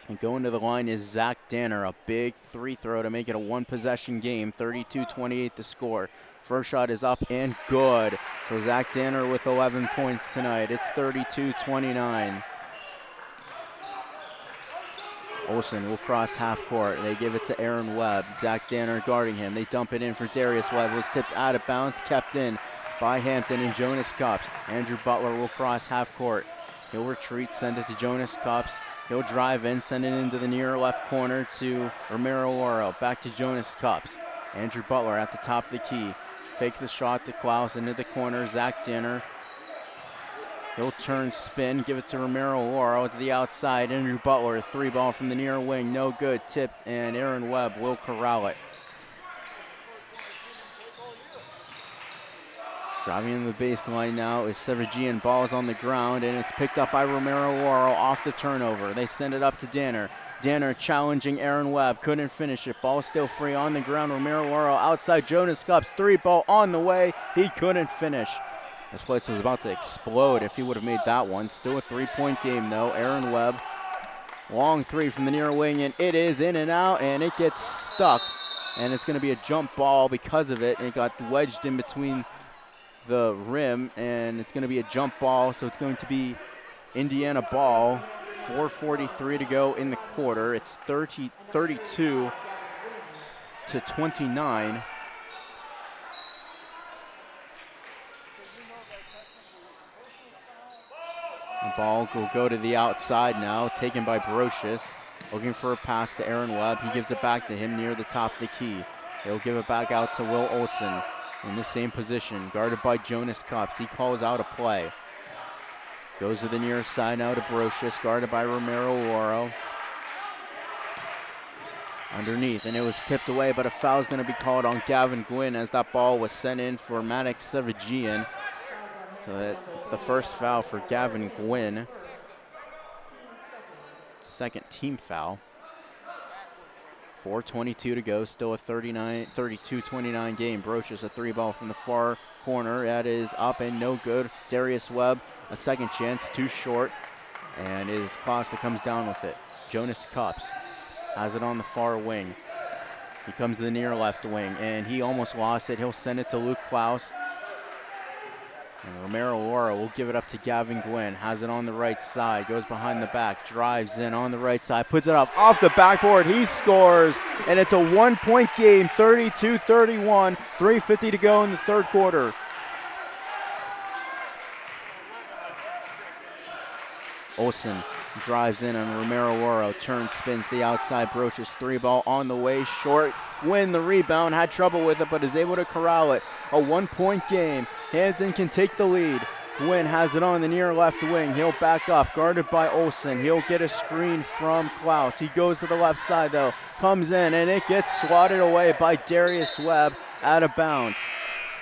And going to the line is Zach Danner, a big free throw to make it a 1-possession game, 32-28 the score. First shot is up and good. So Zach Danner with 11 points tonight. It's 32-29. Olsen will cross half court. They give it to Aaron Webb. Zach Danner guarding him. They dump it in for Darius Webb. It was tipped out of bounds, kept in by Hampton and Jonas Cups. Andrew Butler will cross half court. He'll retreat, send it to Jonas Cups. He'll drive in, send it into the near left corner to Romero Laro. Back to Jonas Cups. Andrew Butler at the top of the key. Fakes the shot to Klaus into the corner. Zach Danner. He'll turn, spin, give it to Romero Laro to the outside. Andrew Butler, 3-ball from the near wing, no good, tipped, and Aaron Webb will corral it. Driving in the baseline now is Severgian. Ball's on the ground, and it's picked up by Romero Laurel off the turnover. They send it up to Danner. Danner challenging Aaron Webb. Couldn't finish it. Ball still free on the ground. Romero Laurel outside. Jonas Cups. 3-ball on the way. He couldn't finish. This place was about to explode if he would have made that one. Still a 3-point game, though. Aaron Webb. Long 3 from the near wing, and it is in and out, and it gets stuck. And it's going to be a jump ball because of it. And it got wedged in between the rim, and it's going to be a jump ball. So it's going to be Indiana ball. 4:43 to go in the quarter. It's 32 to 29. The ball will go to the outside now, taken by Brocious. Looking for a pass to Aaron Webb. He gives it back to him near the top of the key. He'll give it back out to Will Olson in the same position, guarded by Jonas Cups. He calls out a play. Goes to the near side now to Brocious, guarded by Romero Laurel. Underneath, and it was tipped away, but a foul is going to be called on Gavin Gwynn as that ball was sent in for Maddox Severgian. So it's the first foul for Gavin Gwynn. Second team foul. 4:22 to go, still a 32-29 game. Brocious a 3-ball from the far corner. That is up and no good. Darius Webb, a second chance, too short. And it is Klaus that comes down with it. Jonas Cups has it on the far wing. He comes to the near left wing, and he almost lost it. He'll send it to Luke Klaus. And Romero Laurel will give it up to Gavin Gwynn. Has it on the right side. Goes behind the back. Drives in on the right side. Puts it up off the backboard. He scores. And it's a 1-point game. 32-31. 3:50 to go in the third quarter. Olsen drives in on Romero Laurel. Turns, spins the outside. Brocious 3-ball on the way. Short. Gwynn the rebound. Had trouble with it, but is able to corral it. A 1-point game. Hampton can take the lead. Gwynn has it on the near left wing. He'll back up, guarded by Olsen. He'll get a screen from Klaus. He goes to the left side, though. Comes in, and it gets swatted away by Darius Webb out of bounds.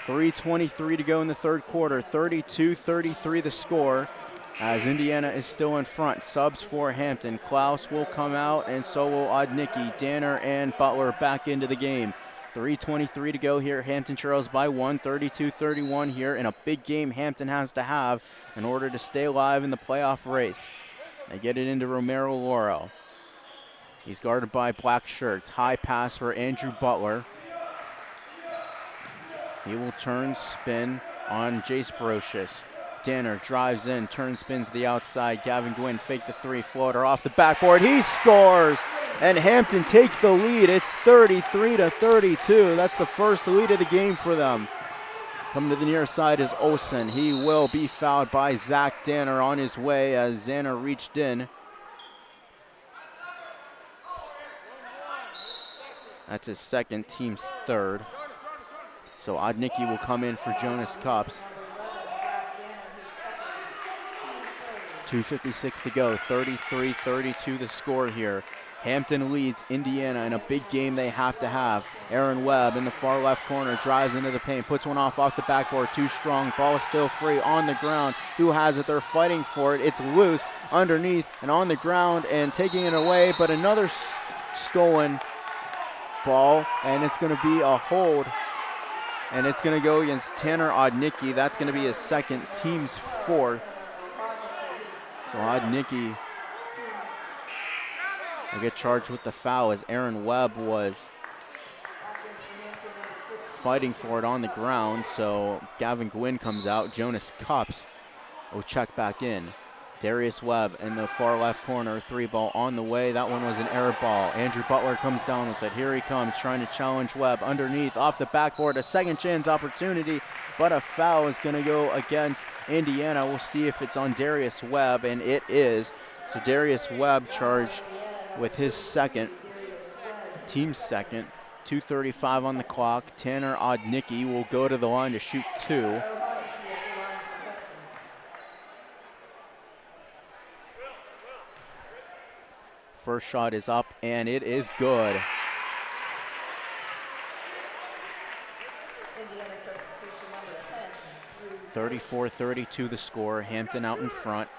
3:23 to go in the third quarter. 32-33 the score, as Indiana is still in front. Subs for Hampton. Klaus will come out, and so will Odnicki. Danner and Butler back into the game. 3:23 to go here. Hampton trails by 1, 32-31 here, in a big game Hampton has to have in order to stay alive in the playoff race. They get it into Romero Laurel. He's guarded by black shirts. High pass for Andrew Butler. He will turn, spin on Jace Brocious. Danner drives in, turns, spins to the outside. Gavin Gwynn fake the 3, floater off the backboard. He scores, and Hampton takes the lead. It's 33-32. That's the first lead of the game for them. Coming to the near side is Olsen. He will be fouled by Zach Danner on his way as Danner reached in. That's his second, team's third. So Odnicki will come in for Jonas Cups. 2:56 to go, 33-32 the score here. Hampton leads Indiana in a big game they have to have. Aaron Webb in the far left corner drives into the paint, puts one off the backboard, too strong. Ball is still free on the ground. Who has it? They're fighting for it. It's loose underneath and on the ground and taking it away, but another stolen ball, and it's going to be a hold. And it's going to go against Tanner Odnicki. That's going to be his second, team's fourth. So Odnicki will get charged with the foul as Aaron Webb was fighting for it on the ground. So Gavin Gwynn comes out. Jonas Cups will check back in. Darius Webb in the far left corner, 3-ball on the way. That one was an air ball. Andrew Butler comes down with it. Here he comes, trying to challenge Webb underneath, off the backboard. A second chance opportunity, but a foul is going to go against Indiana. We'll see if it's on Darius Webb, and it is. So Darius Webb charged with his second, team's second. 2:35 on the clock. Tanner Odnicki will go to the line to shoot 2. First shot is up, and it is good. Indiana substitution number 10. 34-32 the score. Hampton out in front.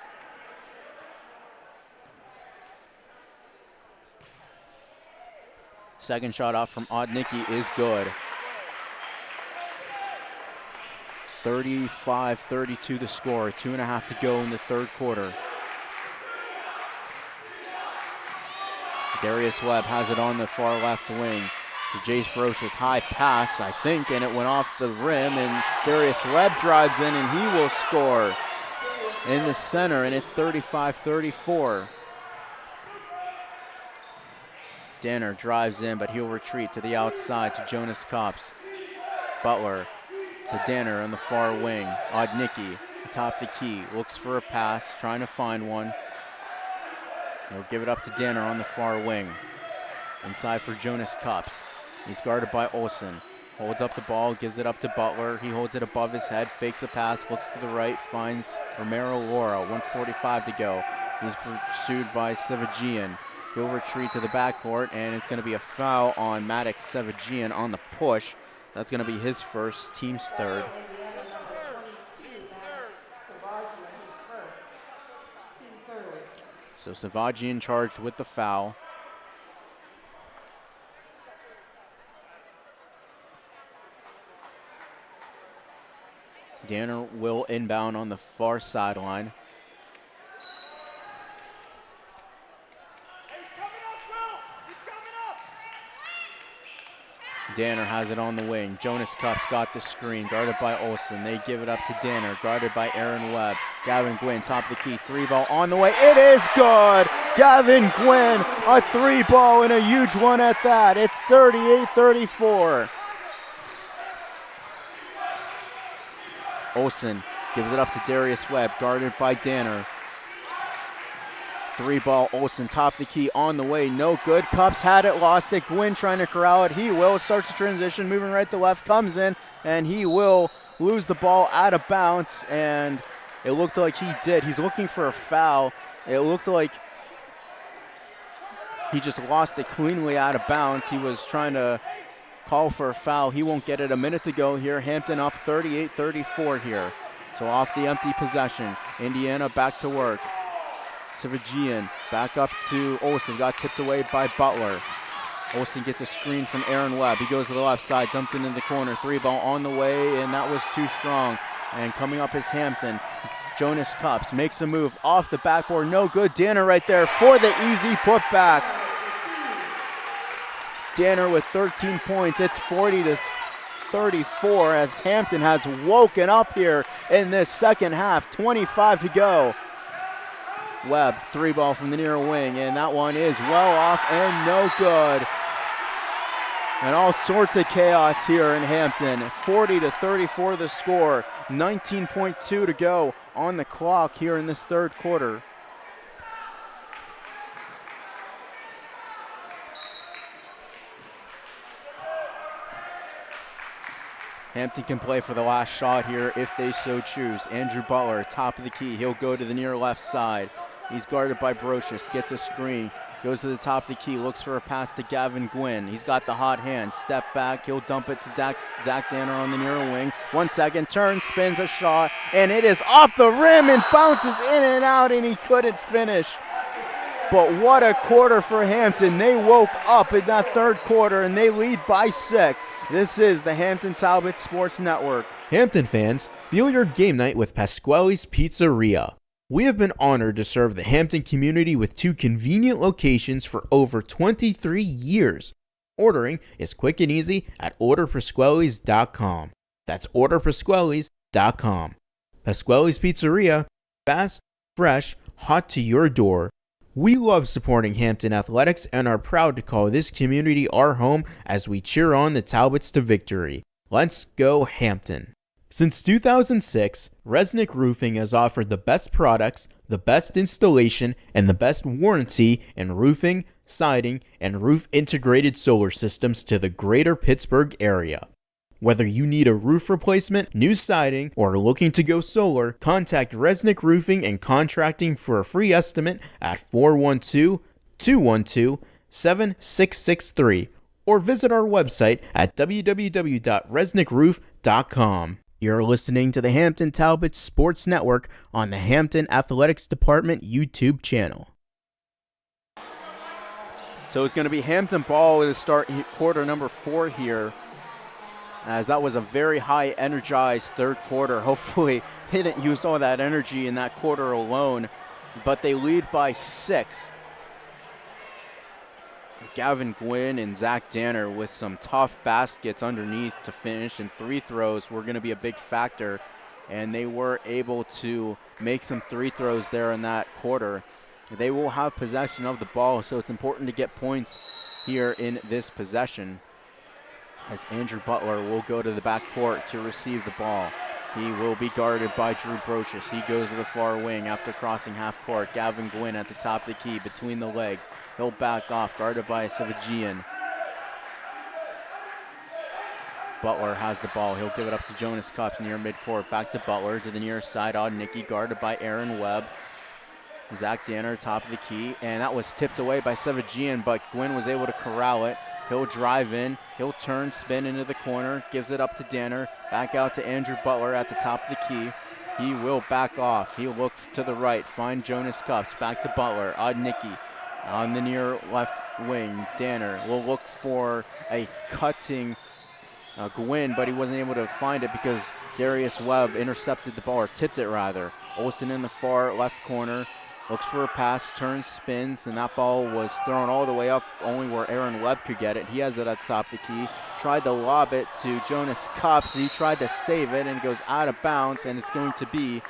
Second shot off from Odnicki is good. 35-32 the score. 2.5 to go in the third quarter. Darius Webb has it on the far left wing. To Jace Broch's high pass, I think, and it went off the rim, and Darius Webb drives in, and he will score in the center, and it's 35-34. Danner drives in, but he'll retreat to the outside to Jonas Kops. Butler to Danner on the far wing. Odnicki atop the key, looks for a pass, trying to find one. He'll give it up to Danner on the far wing. Inside for Jonas Kops. He's guarded by Olsen. Holds up the ball, gives it up to Butler. He holds it above his head, fakes a pass, looks to the right, finds Romero Laura. 1:45 to go. He's pursued by Sevagian. He'll retreat to the backcourt, and it's going to be a foul on Maddox Sevagian on the push. That's going to be his first, team's third. Indiana number 22, Maddox Savagian, his first, team third. So Savagian charged with the foul. Danner will inbound on the far sideline. Danner has it on the wing. Jonas Kops got the screen, guarded by Olsen. They give it up to Danner, guarded by Aaron Webb. Gavin Gwynn, top of the key, 3-ball on the way. It is good! Gavin Gwynn, a 3-ball and a huge one at that. It's 38-34. Olsen gives it up to Darius Webb, guarded by Danner. 3-ball, Olsen, top of the key, on the way, no good. Kops had it, lost it. Gwynn trying to corral it. He will, starts to transition, moving right to left, comes in, and he will lose the ball out of bounds, and it looked like he did. He's looking for a foul. It looked like he just lost it cleanly out of bounds. He was trying to call for a foul. He won't get it. A minute to go here. Hampton up 38-34 here. So off the empty possession. Indiana back to work. Sevagian back up to Olsen. Got tipped away by Butler. Olsen gets a screen from Aaron Webb. He goes to the left side, dumps it in the corner. 3-ball on the way, and that was too strong. And coming up is Hampton. Jonas Kops makes a move off the backboard. No good. Danner right there for the easy putback. Danner with 13 points. It's 40-34 as Hampton has woken up here in this second half. 25 to go. Webb, 3-ball from the near wing, and that one is well off and no good. And all sorts of chaos here in Hampton. 40-34 the score. 19.2 to go on the clock here in this third quarter. Hampton can play for the last shot here if they so choose. Andrew Butler, top of the key. He'll go to the near left side. He's guarded by Brochus, gets a screen, goes to the top of the key, looks for a pass to Gavin Gwynn. He's got the hot hand. Step back, he'll dump it to Zach Danner on the near wing. 1 second, turn, spins a shot, and it is off the rim and bounces in and out, and he couldn't finish. But what a quarter for Hampton. They woke up in that third quarter, and they lead by 6. This is the Hampton Talbots Sports Network. Hampton fans, fuel your game night with Pasquale's Pizzeria. We have been honored to serve the Hampton community with 2 convenient locations for over 23 years. Ordering is quick and easy at orderpasquales.com. That's orderpasquales.com. Pasquale's Pizzeria, fast, fresh, hot to your door. We love supporting Hampton athletics and are proud to call this community our home as we cheer on the Talbots to victory. Let's go Hampton. Since 2006, Resnick Roofing has offered the best products, the best installation, and the best warranty in roofing, siding, and roof integrated solar systems to the greater Pittsburgh area. Whether you need a roof replacement, new siding, or are looking to go solar, contact Resnick Roofing and Contracting for a free estimate at 412-212-7663 or visit our website at www.resnickroof.com. You're listening to the Hampton Talbots Sports Network on the Hampton Athletics Department YouTube channel. So it's going to be Hampton ball to start quarter number 4 here, as that was a very high energized third quarter. Hopefully they didn't use all that energy in that quarter alone, but they lead by 6. Gavin Gwynn and Zach Danner with some tough baskets underneath to finish, and 3 throws were going to be a big factor, and they were able to make some 3 throws there in that quarter. They will have possession of the ball, so it's important to get points here in this possession, as Andrew Butler will go to the backcourt to receive the ball. He will be guarded by Drew Brocious. He goes to the far wing after crossing half court. Gavin Gwynn at the top of the key between the legs. He'll back off, guarded by Savagian. Butler has the ball. He'll give it up to Jonas Cups near midcourt. Back to Butler to the near side. Nicky guarded by Aaron Webb. Zach Danner, top of the key, and that was tipped away by Savagian, but Gwynn was able to corral it. He'll drive in, he'll turn, spin into the corner, gives it up to Danner, back out to Andrew Butler at the top of the key. He will back off. He'll look to the right, find Jonas Cups, back to Butler. Nicky on the near left wing. Danner will look for a cutting Gwynn, but he wasn't able to find it because Darius Webb intercepted the ball, or tipped it rather. Olsen in the far left corner. Looks for a pass, turns, spins, and that ball was thrown all the way up, only where Aaron Webb could get it. He has it at the top of the key. Tried to lob it to Jonas Cups. He tried to save it, and it goes out of bounds, and it's going to be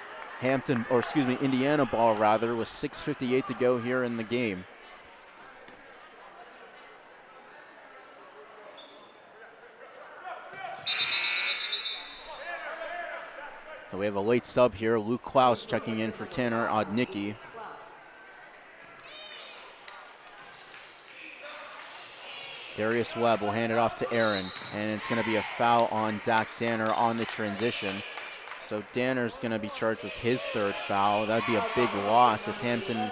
Indiana ball rather, with 6:58 to go here in the game. So we have a late sub here. Luke Klaus checking in for Tanner Nicky. Darius Webb will hand it off to Aaron, and it's going to be a foul on Zach Danner on the transition. So Danner's going to be charged with his 3rd foul. That'd be a big loss if Hampton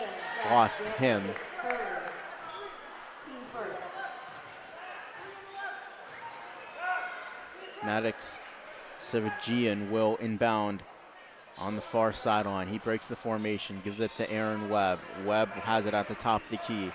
lost him. Maddox Savagian will inbound on the far sideline. He breaks the formation, gives it to Aaron Webb. Webb has it at the top of the key.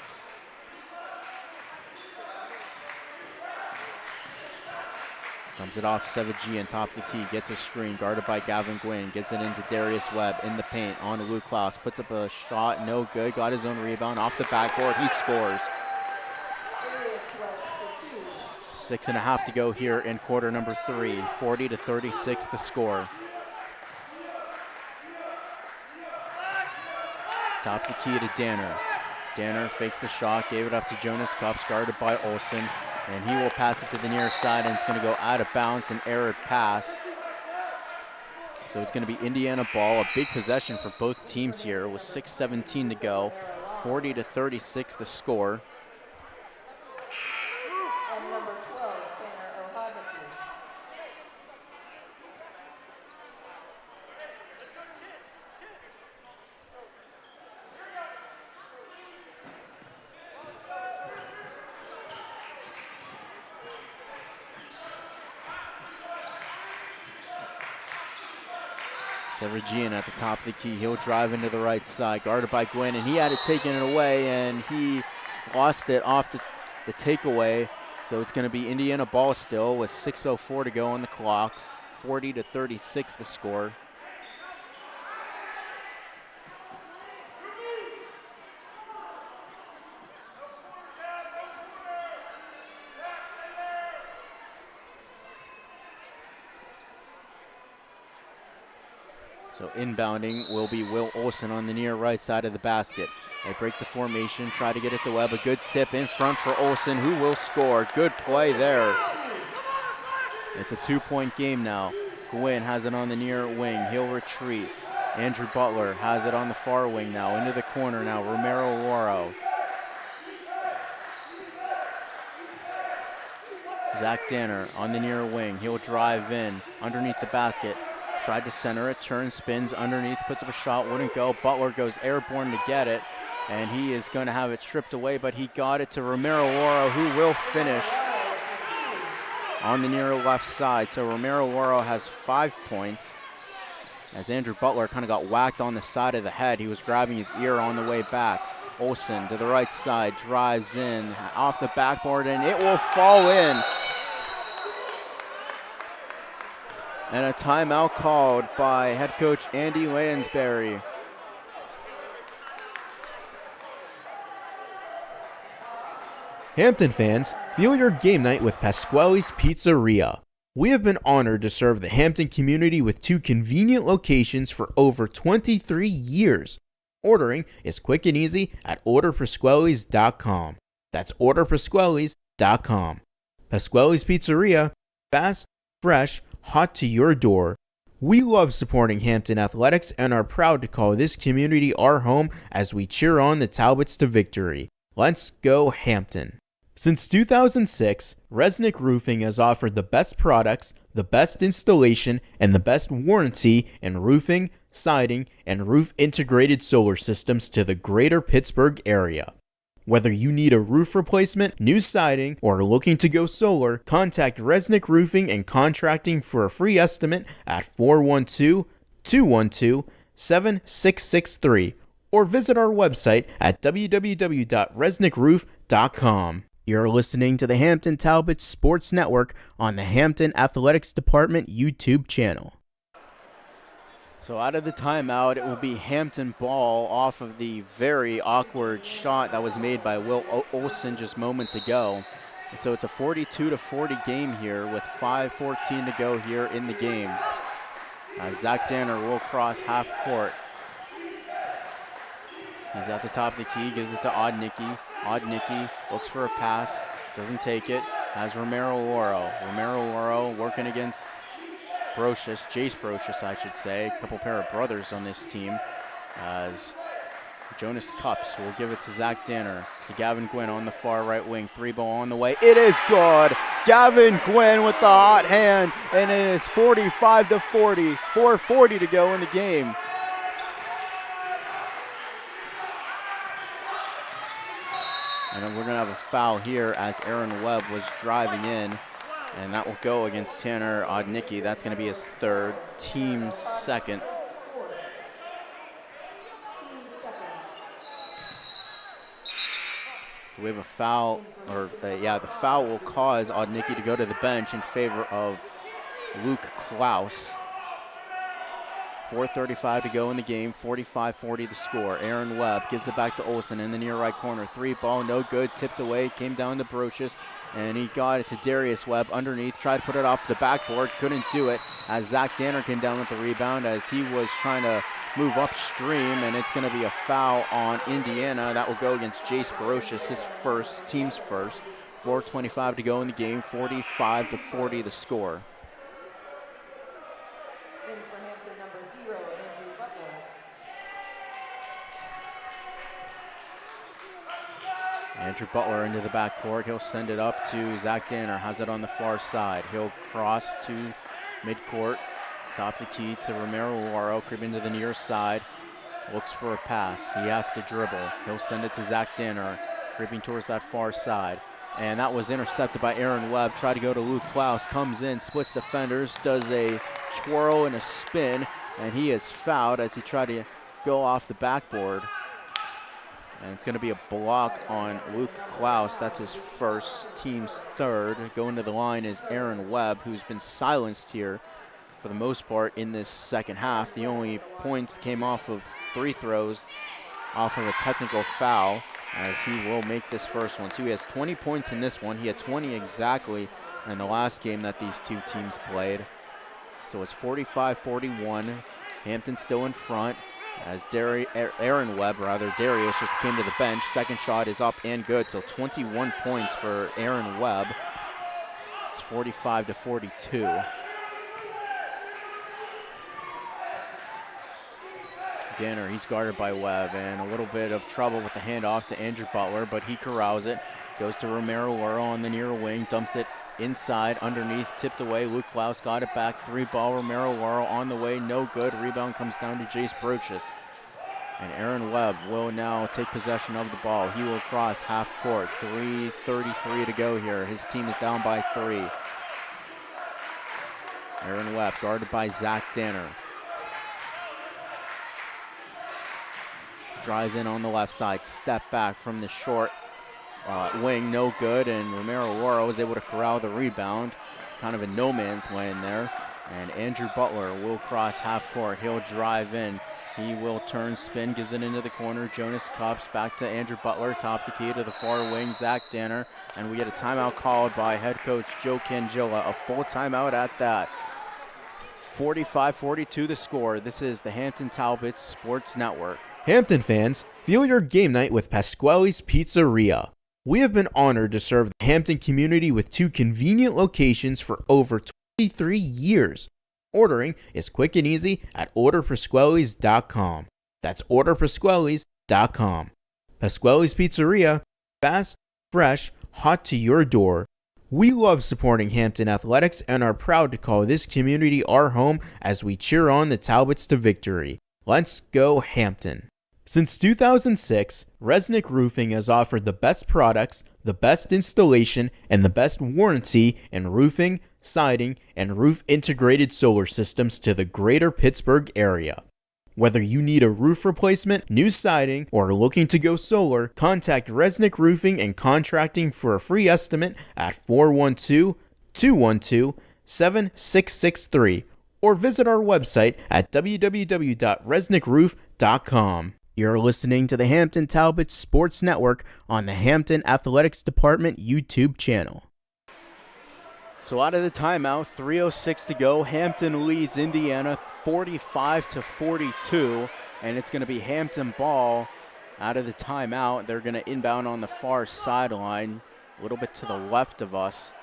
Comes it off Savagian, top of the key, gets a screen, guarded by Gavin Gwynn, gets it into Darius Webb in the paint, on to Luke Klaus, puts up a shot, no good, got his own rebound, off the backboard, he scores. 6.5 to go here in quarter number 3, 40-36 the score. Top of the key to Danner. Danner fakes the shot, gave it up to Jonas Cups, guarded by Olsen. And he will pass it to the near side, and it's going to go out of bounds, an error pass. So it's going to be Indiana ball, a big possession for both teams here with 6:17 to go, 40-36 the score. And number 12, Tanner O'Hagan. Savagian at the top of the key. He'll drive into the right side, guarded by Gwynn, and he had it taken it away, and he lost it off the takeaway. So it's going to be Indiana ball still with 6:04 to go on the clock, 40-36 the score. So inbounding will be Will Olsen on the near right side of the basket. They break the formation, try to get it to Webb. A good tip in front for Olsen, who will score. Good play there. It's a 2-point game now. Gwynn has it on the near wing. He'll retreat. Andrew Butler has it on the far wing now. Into the corner now. Romero Loro. Zach Danner on the near wing. He'll drive in underneath the basket. Tried to center it, turns, spins underneath, puts up a shot, wouldn't go. Butler goes airborne to get it, and he is going to have it stripped away, but he got it to Romero Loro, who will finish on the near left side. So Romero Loro has 5 points. As Andrew Butler kind of got whacked on the side of the head. He was grabbing his ear on the way back. Olsen to the right side, drives in, off the backboard, and it will fall in. And a timeout called by head coach Andy Lansbury. Hampton fans, feel your game night with Pasquale's Pizzeria. We have been honored to serve the Hampton community with 2 convenient locations for over 23 years. Ordering is quick and easy at orderpasquales.com. That's orderpasquales.com. Pasquale's Pizzeria, fast, fresh, hot to your door. We love supporting Hampton athletics and are proud to call this community our home as we cheer on the Talbots to victory. Let's go Hampton. Since 2006, Resnick Roofing has offered the best products, the best installation, and the best warranty in roofing, siding, and roof integrated solar systems to the greater Pittsburgh area. Whether you need a roof replacement, new siding, or are looking to go solar, contact Resnick Roofing and Contracting for a free estimate at 412-212-7663 or visit our website at www.resnickroof.com. You're listening to the Hampton Talbots Sports Network on the Hampton Athletics Department YouTube channel. So out of the timeout, it will be Hampton ball off of the very awkward shot that was made by Will Olsen just moments ago. And so it's a 42-40 game here with 5:14 to go here in the game. Zach Danner will cross half court. He's at the top of the key, gives it to Oddnicki. Oddnicki looks for a pass, doesn't take it. Has Romero Loro. Romero Loro working against Brocious, Jace Brocious, I should say. A couple pair of brothers on this team. As Jonas Cups will give it to Zach Danner. To Gavin Gwynn on the far right wing. 3-ball on the way. It is good. Gavin Gwynn with the hot hand. And it is 45-40. 4:40 to go in the game. And we're going to have a foul here as Aaron Webb was driving in. And that will go against Tanner Oddnicki. That's going to be his 3rd, team's 2nd. We have a foul, the foul will cause Oddnicki to go to the bench in favor of Luke Klaus. 4:35 to go in the game, 45-40 the score. Aaron Webb gives it back to Olsen in the near right corner. 3-ball, no good, tipped away, came down to Brocious, and he got it to Darius Webb underneath, tried to put it off the backboard, couldn't do it, as Zach Danner came down with the rebound as he was trying to move upstream, and it's going to be a foul on Indiana. That will go against Jace Brocious, his first, team's first. 4:25 to go in the game, 45-40 the score. Andrew Butler into the backcourt. He'll send it up to Zach Danner. Has it on the far side. He'll cross to midcourt. Top the key to Romero Loro. Creeping to the near side. Looks for a pass. He has to dribble. He'll send it to Zach Danner. Creeping towards that far side. And that was intercepted by Aaron Webb. Tried to go to Luke Klaus. Comes in, splits defenders. Does a twirl and a spin. And he is fouled as he tried to go off the backboard. And it's going to be a block on Luke Klaus. That's his first, team's 3rd. Going to the line is Aaron Webb, who's been silenced here for the most part in this second half. The only points came off of 3 throws off of a technical foul as he will make this first one. So he has 20 points in this one. He had 20 exactly in the last game that these two teams played. So it's 45-41. Hampton still in front. As Aaron Webb, Darius just came to the bench. Second shot is up and good, so 21 points for Aaron Webb. It's 45-42. Danner, he's guarded by Webb, and a little bit of trouble with the handoff to Andrew Butler, but he corrals it. Goes to Romero Loro on the near wing, dumps it inside, underneath, tipped away. Luke Klaus got it back, 3-ball. Romero Loro on the way, no good. Rebound comes down to Jace Brocious. And Aaron Webb will now take possession of the ball. He will cross half court, 3:33 to go here. His team is down by 3. Aaron Webb guarded by Zach Danner. Drives in on the left side, step back from the short wing, no good, and Romero Laura was able to corral the rebound. Kind of a no man's land there. And Andrew Butler will cross half court. He'll drive in. He will turn, spin, gives it into the corner. Jonas Cups back to Andrew Butler, top the key to the far wing, Zach Danner. And we get a timeout called by head coach Joe Cangilla, a full timeout at that. 45-42 the score. This is the Hampton Talbots Sports Network. Hampton fans, feel your game night with Pasquale's Pizzeria. We have been honored to serve the Hampton community with 2 convenient locations for over 23 years. Ordering is quick and easy at orderpasquales.com. That's orderpasquales.com. Pasquale's Pizzeria, fast, fresh, hot to your door. We love supporting Hampton athletics and are proud to call this community our home as we cheer on the Talbots to victory. Let's go Hampton. Since 2006, Resnick Roofing has offered the best products, the best installation, and the best warranty in roofing, siding, and roof integrated solar systems to the greater Pittsburgh area. Whether you need a roof replacement, new siding, or are looking to go solar, contact Resnick Roofing and Contracting for a free estimate at 412-212-7663 or visit our website at www.resnickroof.com. You're listening to the Hampton Talbots Sports Network on the Hampton Athletics Department YouTube channel. So out of the timeout, 3:06 to go. Hampton leads Indiana 45-42, and it's going to be Hampton ball out of the timeout. They're going to inbound on the far sideline, a little bit to the left of us.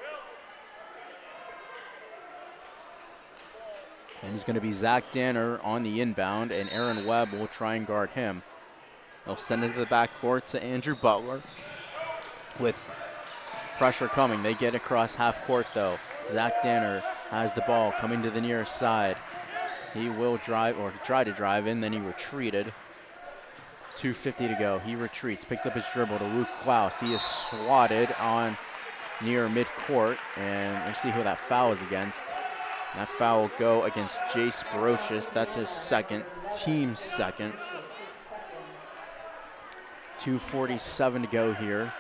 And it's going to be Zach Danner on the inbound, and Aaron Webb will try and guard him. They'll send it to the backcourt to Andrew Butler with pressure coming. They get across half court though. Zach Danner has the ball coming to the near side. He will drive, or try to drive in, then he retreated. 2:50 to go. He retreats, picks up his dribble to Luke Klaus. He is swatted on near midcourt, and we'll see who that foul is against. That foul will go against Jace Brocious. That's his second, team second. 2:47 to go here.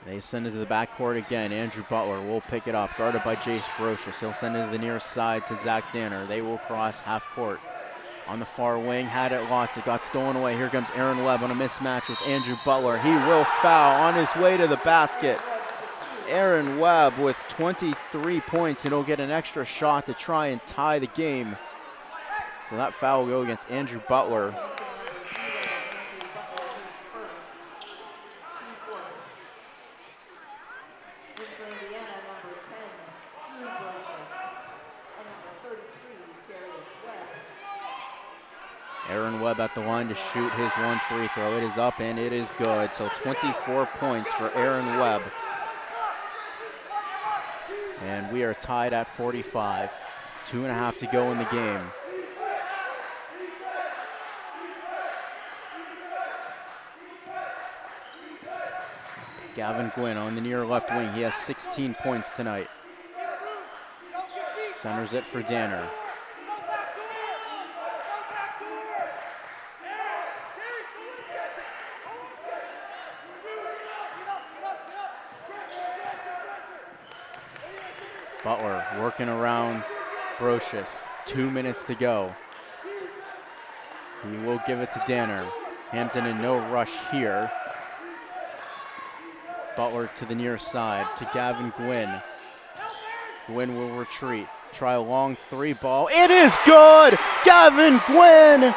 They send it to the backcourt again. Andrew Butler will pick it up, guarded by Jace Brocious. He'll send it to the near side to Zach Danner. They will cross half court. On the far wing, had it lost. It got stolen away. Here comes Aaron Webb on a mismatch with Andrew Butler. He will foul on his way to the basket. Aaron Webb with 23 points, and he'll get an extra shot to try and tie the game. So that foul will go against Andrew Butler. Aaron Webb at the line to shoot his 1 free throw. It is up and it is good. So 24 points for Aaron Webb. And we are tied at 45. 2.5 to go in the game. Gavin Gwynn on the near left wing. He has 16 points tonight. Centers it for Danner. Butler working around Brocious. 2 minutes to go. He will give it to Danner. Hampton in no rush here. Butler to the near side to Gavin Gwynn. Gwynn will retreat. Try a long 3 ball. It is good! Gavin Gwynn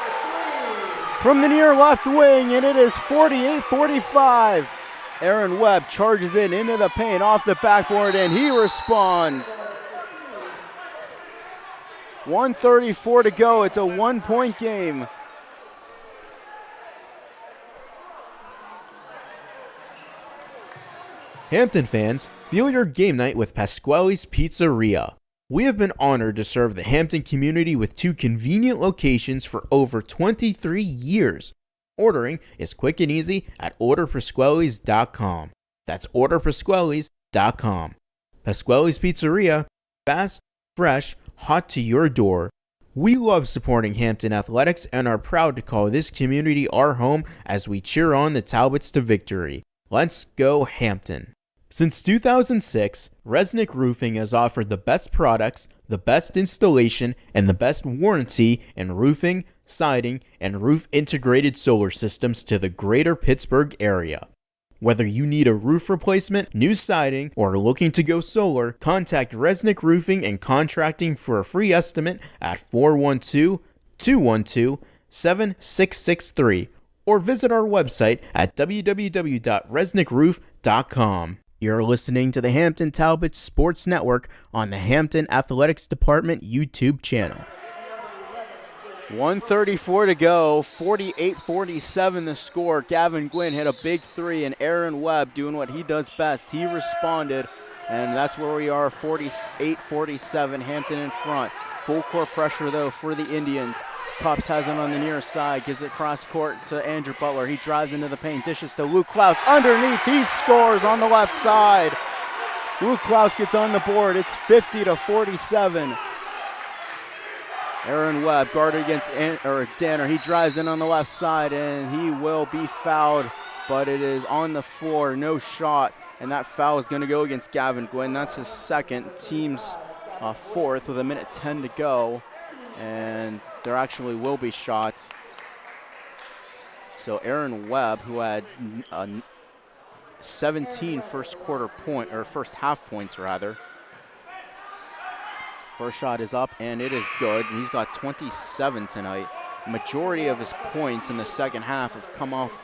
from the near left wing, and it is 48-45. Aaron Webb charges in into the paint off the backboard, and he responds. 1:34 to go. It's a 1-point game. Hampton fans, feel your game night with Pasquale's Pizzeria. We have been honored to serve the Hampton community with 2 convenient locations for over 23 years. Ordering is quick and easy at orderpasquales.com. That's orderpasquales.com. ReznicRoof.com. Pasquale's Pizzeria, fast, fresh, hot to your door. We love supporting Hampton athletics and are proud to call this community our home as we cheer on the Talbots to victory. Let's go Hampton. Since 2006, Resnick Roofing has offered the best products, the best installation, and the best warranty in roofing, siding, and roof integrated solar systems to the greater Pittsburgh area. Whether you need a roof replacement, new siding, or are looking to go solar, contact Resnick Roofing and Contracting for a free estimate at 412-212-7663 or visit our website at www.resnickroof.com. You're listening to the Hampton Talbots Sports Network on the Hampton Athletics Department YouTube channel. 1:34 to go, 48-47 the score. Gavin Gwynn hit a big three, and Aaron Webb doing what he does best. He responded, and that's where we are, 48-47, Hampton in front. Full court pressure, though, for the Indians. Pups has it on the near side, gives it cross court to Andrew Butler. He drives into the paint, dishes to Luke Klaus. Underneath, he scores on the left side. Luke Klaus gets on the board. It's 50-47. Aaron Webb guarded against Danner. He drives in on the left side, and he will be fouled, but it is on the floor, no shot, and that foul is going to go against Gavin Gwynn. That's his second, team's fourth with 1:10 to go, and there actually will be shots. So Aaron Webb, who had 17 first half points rather. First shot is up, and it is good. He's got 27 tonight. Majority of his points in the second half have come off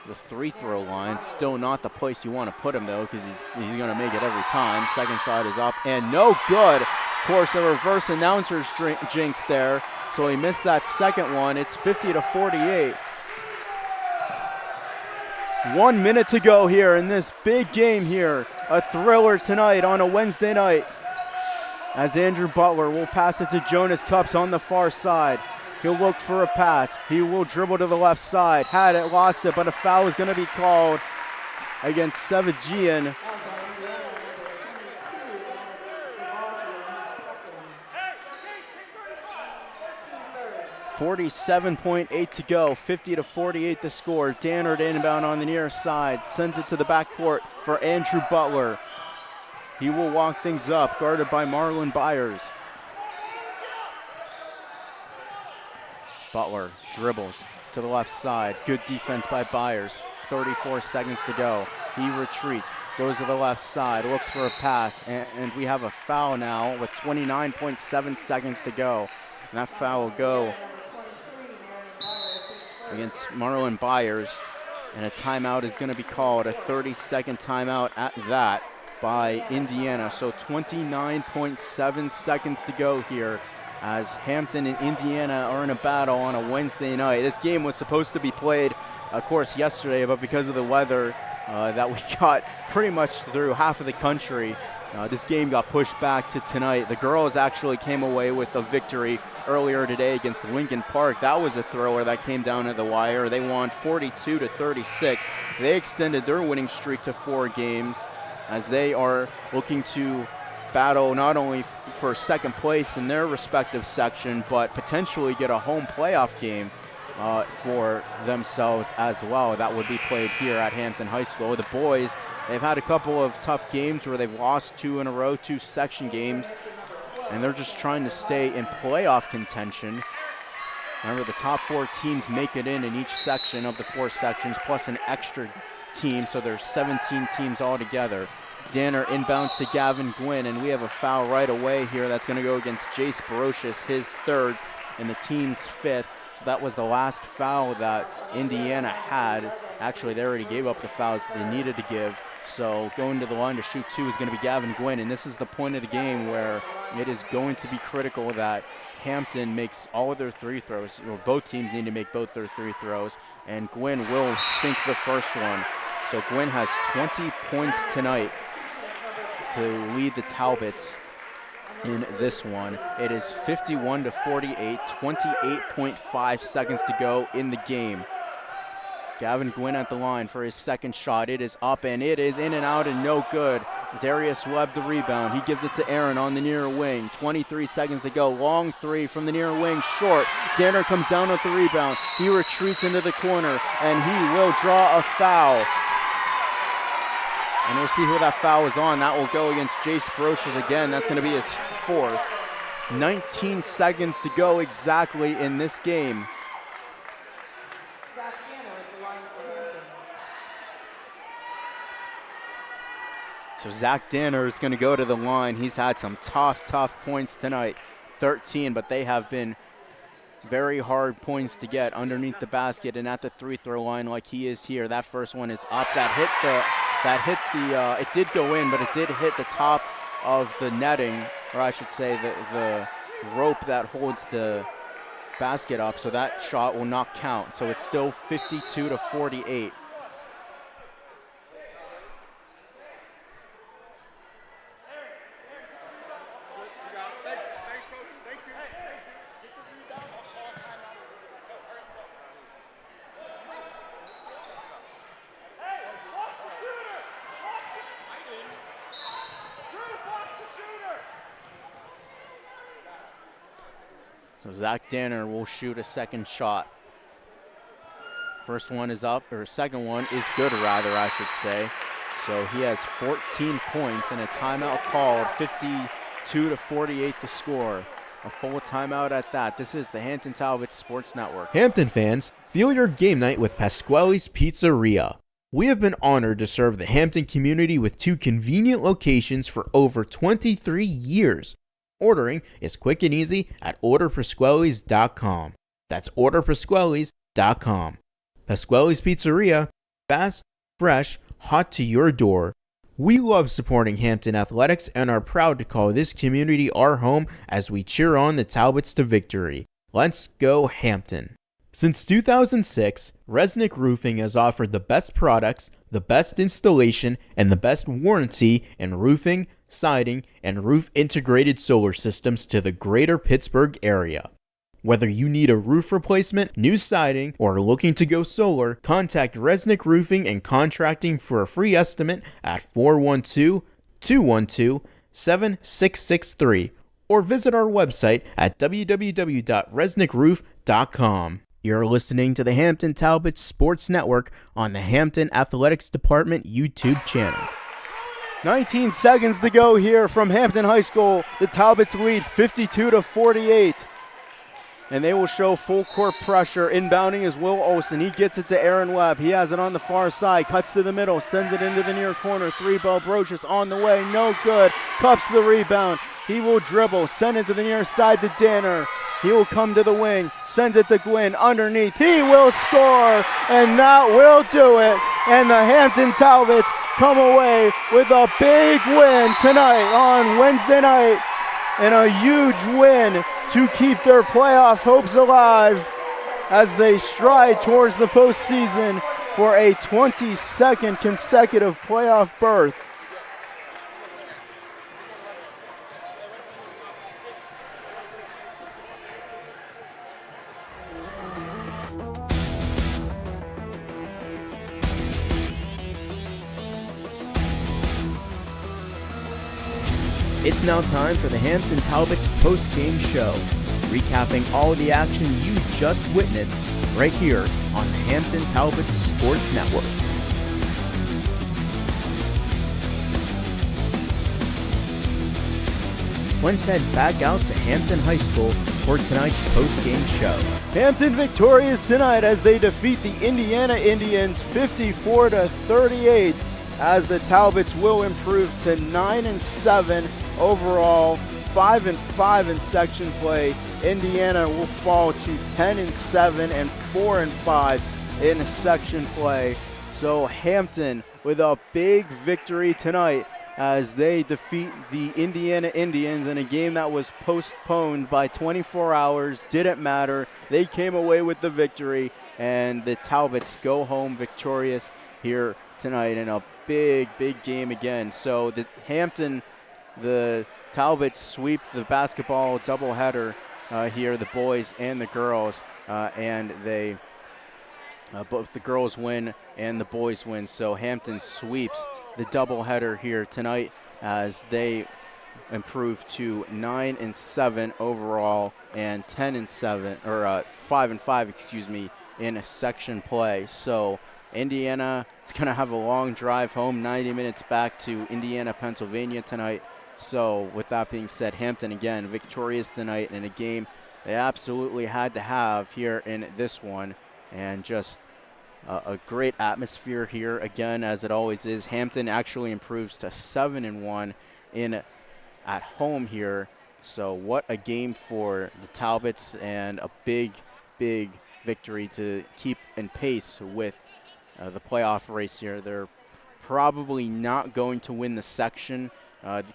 the free throw line. Still not the place you want to put him, though, because he's going to make it every time. Second shot is up, and no good. Of course, a reverse announcer's jinx there, so he missed that second one. It's 50-48. 1 minute to go here in this big game here. A thriller tonight on a Wednesday night. As Andrew Butler will pass it to Jonas Cups on the far side. He'll look for a pass. He will dribble to the left side. Had it, lost it, but a foul is going to be called against Sevagian. 47.8 to go, 50-48 the score. Dannard inbound on the near side, sends it to the backcourt for Andrew Butler. He will walk things up, guarded by Marlon Byers. Butler dribbles to the left side. Good defense by Byers. 34 seconds to go. He retreats, goes to the left side, looks for a pass, and we have a foul now with 29.7 seconds to go. And that foul will go against Marlon Byers, and a timeout is going to be called, a 30-second timeout at that by Indiana. So 29.7 seconds to go here as Hampton and Indiana are in a battle on a Wednesday night. This game was supposed to be played, of course, yesterday, but because of the weather that we got pretty much through half of the country, this game got pushed back to tonight. The girls actually came away with a victory earlier today against Lincoln Park. That was a thriller that came down to the wire. They won 42-36. They extended their winning streak to 4 games as they are looking to battle not only for second place in their respective section, but potentially get a home playoff game for themselves as well. That would be played here at Hampton High School. The boys, they've had a couple of tough games where they've lost 2 in a row, 2 section games, and they're just trying to stay in playoff contention. Remember, the top 4 teams make it in each section of the 4 sections, plus an extra team, so there's 17 teams altogether. Danner inbounds to Gavin Gwynn, and we have a foul right away here that's going to go against Jace Barocious, his 3rd and the team's 5th. So that was the last foul that Indiana had. Actually, they already gave up the fouls that they needed to give. So going to the line to shoot 2 is going to be Gavin Gwynn, and this is the point of the game where it is going to be critical that Hampton makes all of their 3 throws, or both teams need to make both their 3 throws, and Gwynn will sink the first one. So Gwynn has 20 points tonight to lead the Talbots in this one. It is 51-48, 28.5 seconds to go in the game. Gavin Gwynn at the line for his second shot. It is up, and it is in and out and no good. Darius Webb the rebound. He gives it to Aaron on the near wing. 23 seconds to go. Long three from the near wing, short. Danner comes down with the rebound. He retreats into the corner, and he will draw a foul. And we'll see who that foul is on. That will go against Jace Broches again. That's going to be his fourth. 19 seconds to go exactly in this game. Zach Danner at the line for Hampton. So Zach Danner is going to go to the line. He's had some tough points tonight. 13, but they have been very hard points to get underneath the basket and at the free-throw line like he is here. That first one is up. It did go in, but it did hit the top of the netting, or I should say the rope that holds the basket up, so that shot will not count. So it's still 52-48. So Zach Danner will shoot a second shot. First one is up, or second one is good, rather, I should say. So he has 14 points and a timeout called. 52-48 the score. A full timeout at that. This is the Hampton Talbots Sports Network. Hampton fans, feel your game night with Pasquale's Pizzeria. We have been honored to serve the Hampton community with 2 convenient locations for over 23 years. Ordering is quick and easy at orderpasquales.com. That's orderpasquales.com. Pasquale's Pizzeria, fast, fresh, hot to your door. We love supporting Hampton athletics and are proud to call this community our home as we cheer on the Talbots to victory. Let's go Hampton. Since 2006, Resnick Roofing has offered the best products, the best installation, and the best warranty in roofing, siding, and roof integrated solar systems to the greater Pittsburgh area. Whether you need a roof replacement, new siding, or are looking to go solar, contact Resnick Roofing and Contracting for a free estimate at 412-212-7663 or visit our website at www.resnickroof.com. You're listening to the Hampton Talbots Sports Network on the Hampton Athletics Department YouTube channel. 19 seconds to go here from Hampton High School. The Talbots lead 52-48. And they will show full court pressure. Inbounding is Will Olsen. He gets it to Aaron Webb. He has it on the far side. Cuts to the middle. Sends it into the near corner. 3-ball Brochus on the way. No good. Cups the rebound. He will dribble. Send it to the near side to Danner. He will come to the wing. Sends it to Gwynn. Underneath. He will score. And that will do it. And the Hampton Talbots come away with a big win tonight on Wednesday night. And a huge win to keep their playoff hopes alive as they stride towards the postseason for a 22nd consecutive playoff berth. It's now time for the Hampton Talbots post-game show, recapping all the action you just witnessed right here on the Hampton Talbots Sports Network. Let's head back out to Hampton High School for tonight's post-game show. Hampton victorious tonight as they defeat the Indiana Indians 54-38. As the Talbots will improve to 9-7 overall, 5-5 in section play. Indiana will fall to 10-7 and 4-5 in section play. So Hampton with a big victory tonight as they defeat the Indiana Indians in a game that was postponed by 24 hours. Didn't matter. They came away with the victory, and the Talbots go home victorious here tonight in a big game again. So the Talbots sweep the basketball doubleheader here, the boys and the girls, and they Both the girls win and the boys win, so Hampton sweeps the doubleheader here tonight as they improve to 9-7 overall and 10-7, or 5-5, excuse me, in a section play. So Indiana is going to have a long drive home, 90 minutes back to Indiana, Pennsylvania tonight. So with that being said, Hampton again victorious tonight in a game they absolutely had to have here in this one, and just a great atmosphere here again, as it always is. Hampton actually improves to 7-1 at home here. So what a game for the Talbots, and a big victory to keep in pace with the playoff race here. They're probably not going to win the section.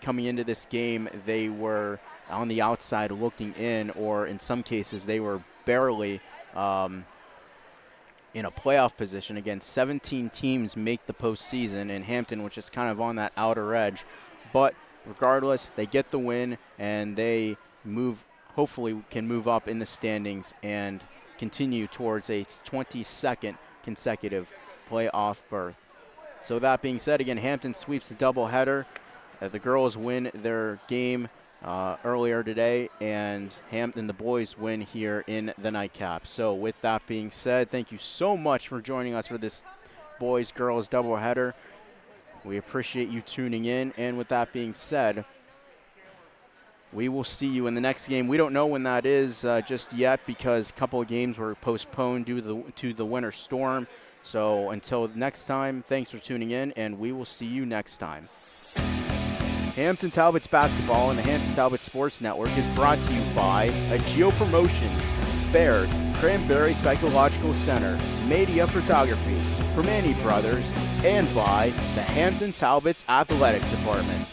Coming into this game, they were on the outside looking in, or in some cases they were barely in a playoff position. Again, 17 teams make the postseason, and Hampton, which is kind of on that outer edge. But regardless, they get the win, and they hopefully can move up in the standings and continue towards a 22nd consecutive playoff berth. So that being said, again, Hampton sweeps the doubleheader. The girls win their game earlier today, and Hampton, the boys, win here in the nightcap. So with that being said, thank you so much for joining us for this boys-girls doubleheader. We appreciate you tuning in, and with that being said, we will see you in the next game. We don't know when that is just yet, because a couple of games were postponed due to the winter storm. So until next time, thanks for tuning in, and we will see you next time. Hampton Talbots Basketball and the Hampton Talbots Sports Network is brought to you by Ageo Promotions, Baird, Cranberry Psychological Center, Media Photography, Permani Brothers, and by the Hampton Talbots Athletic Department.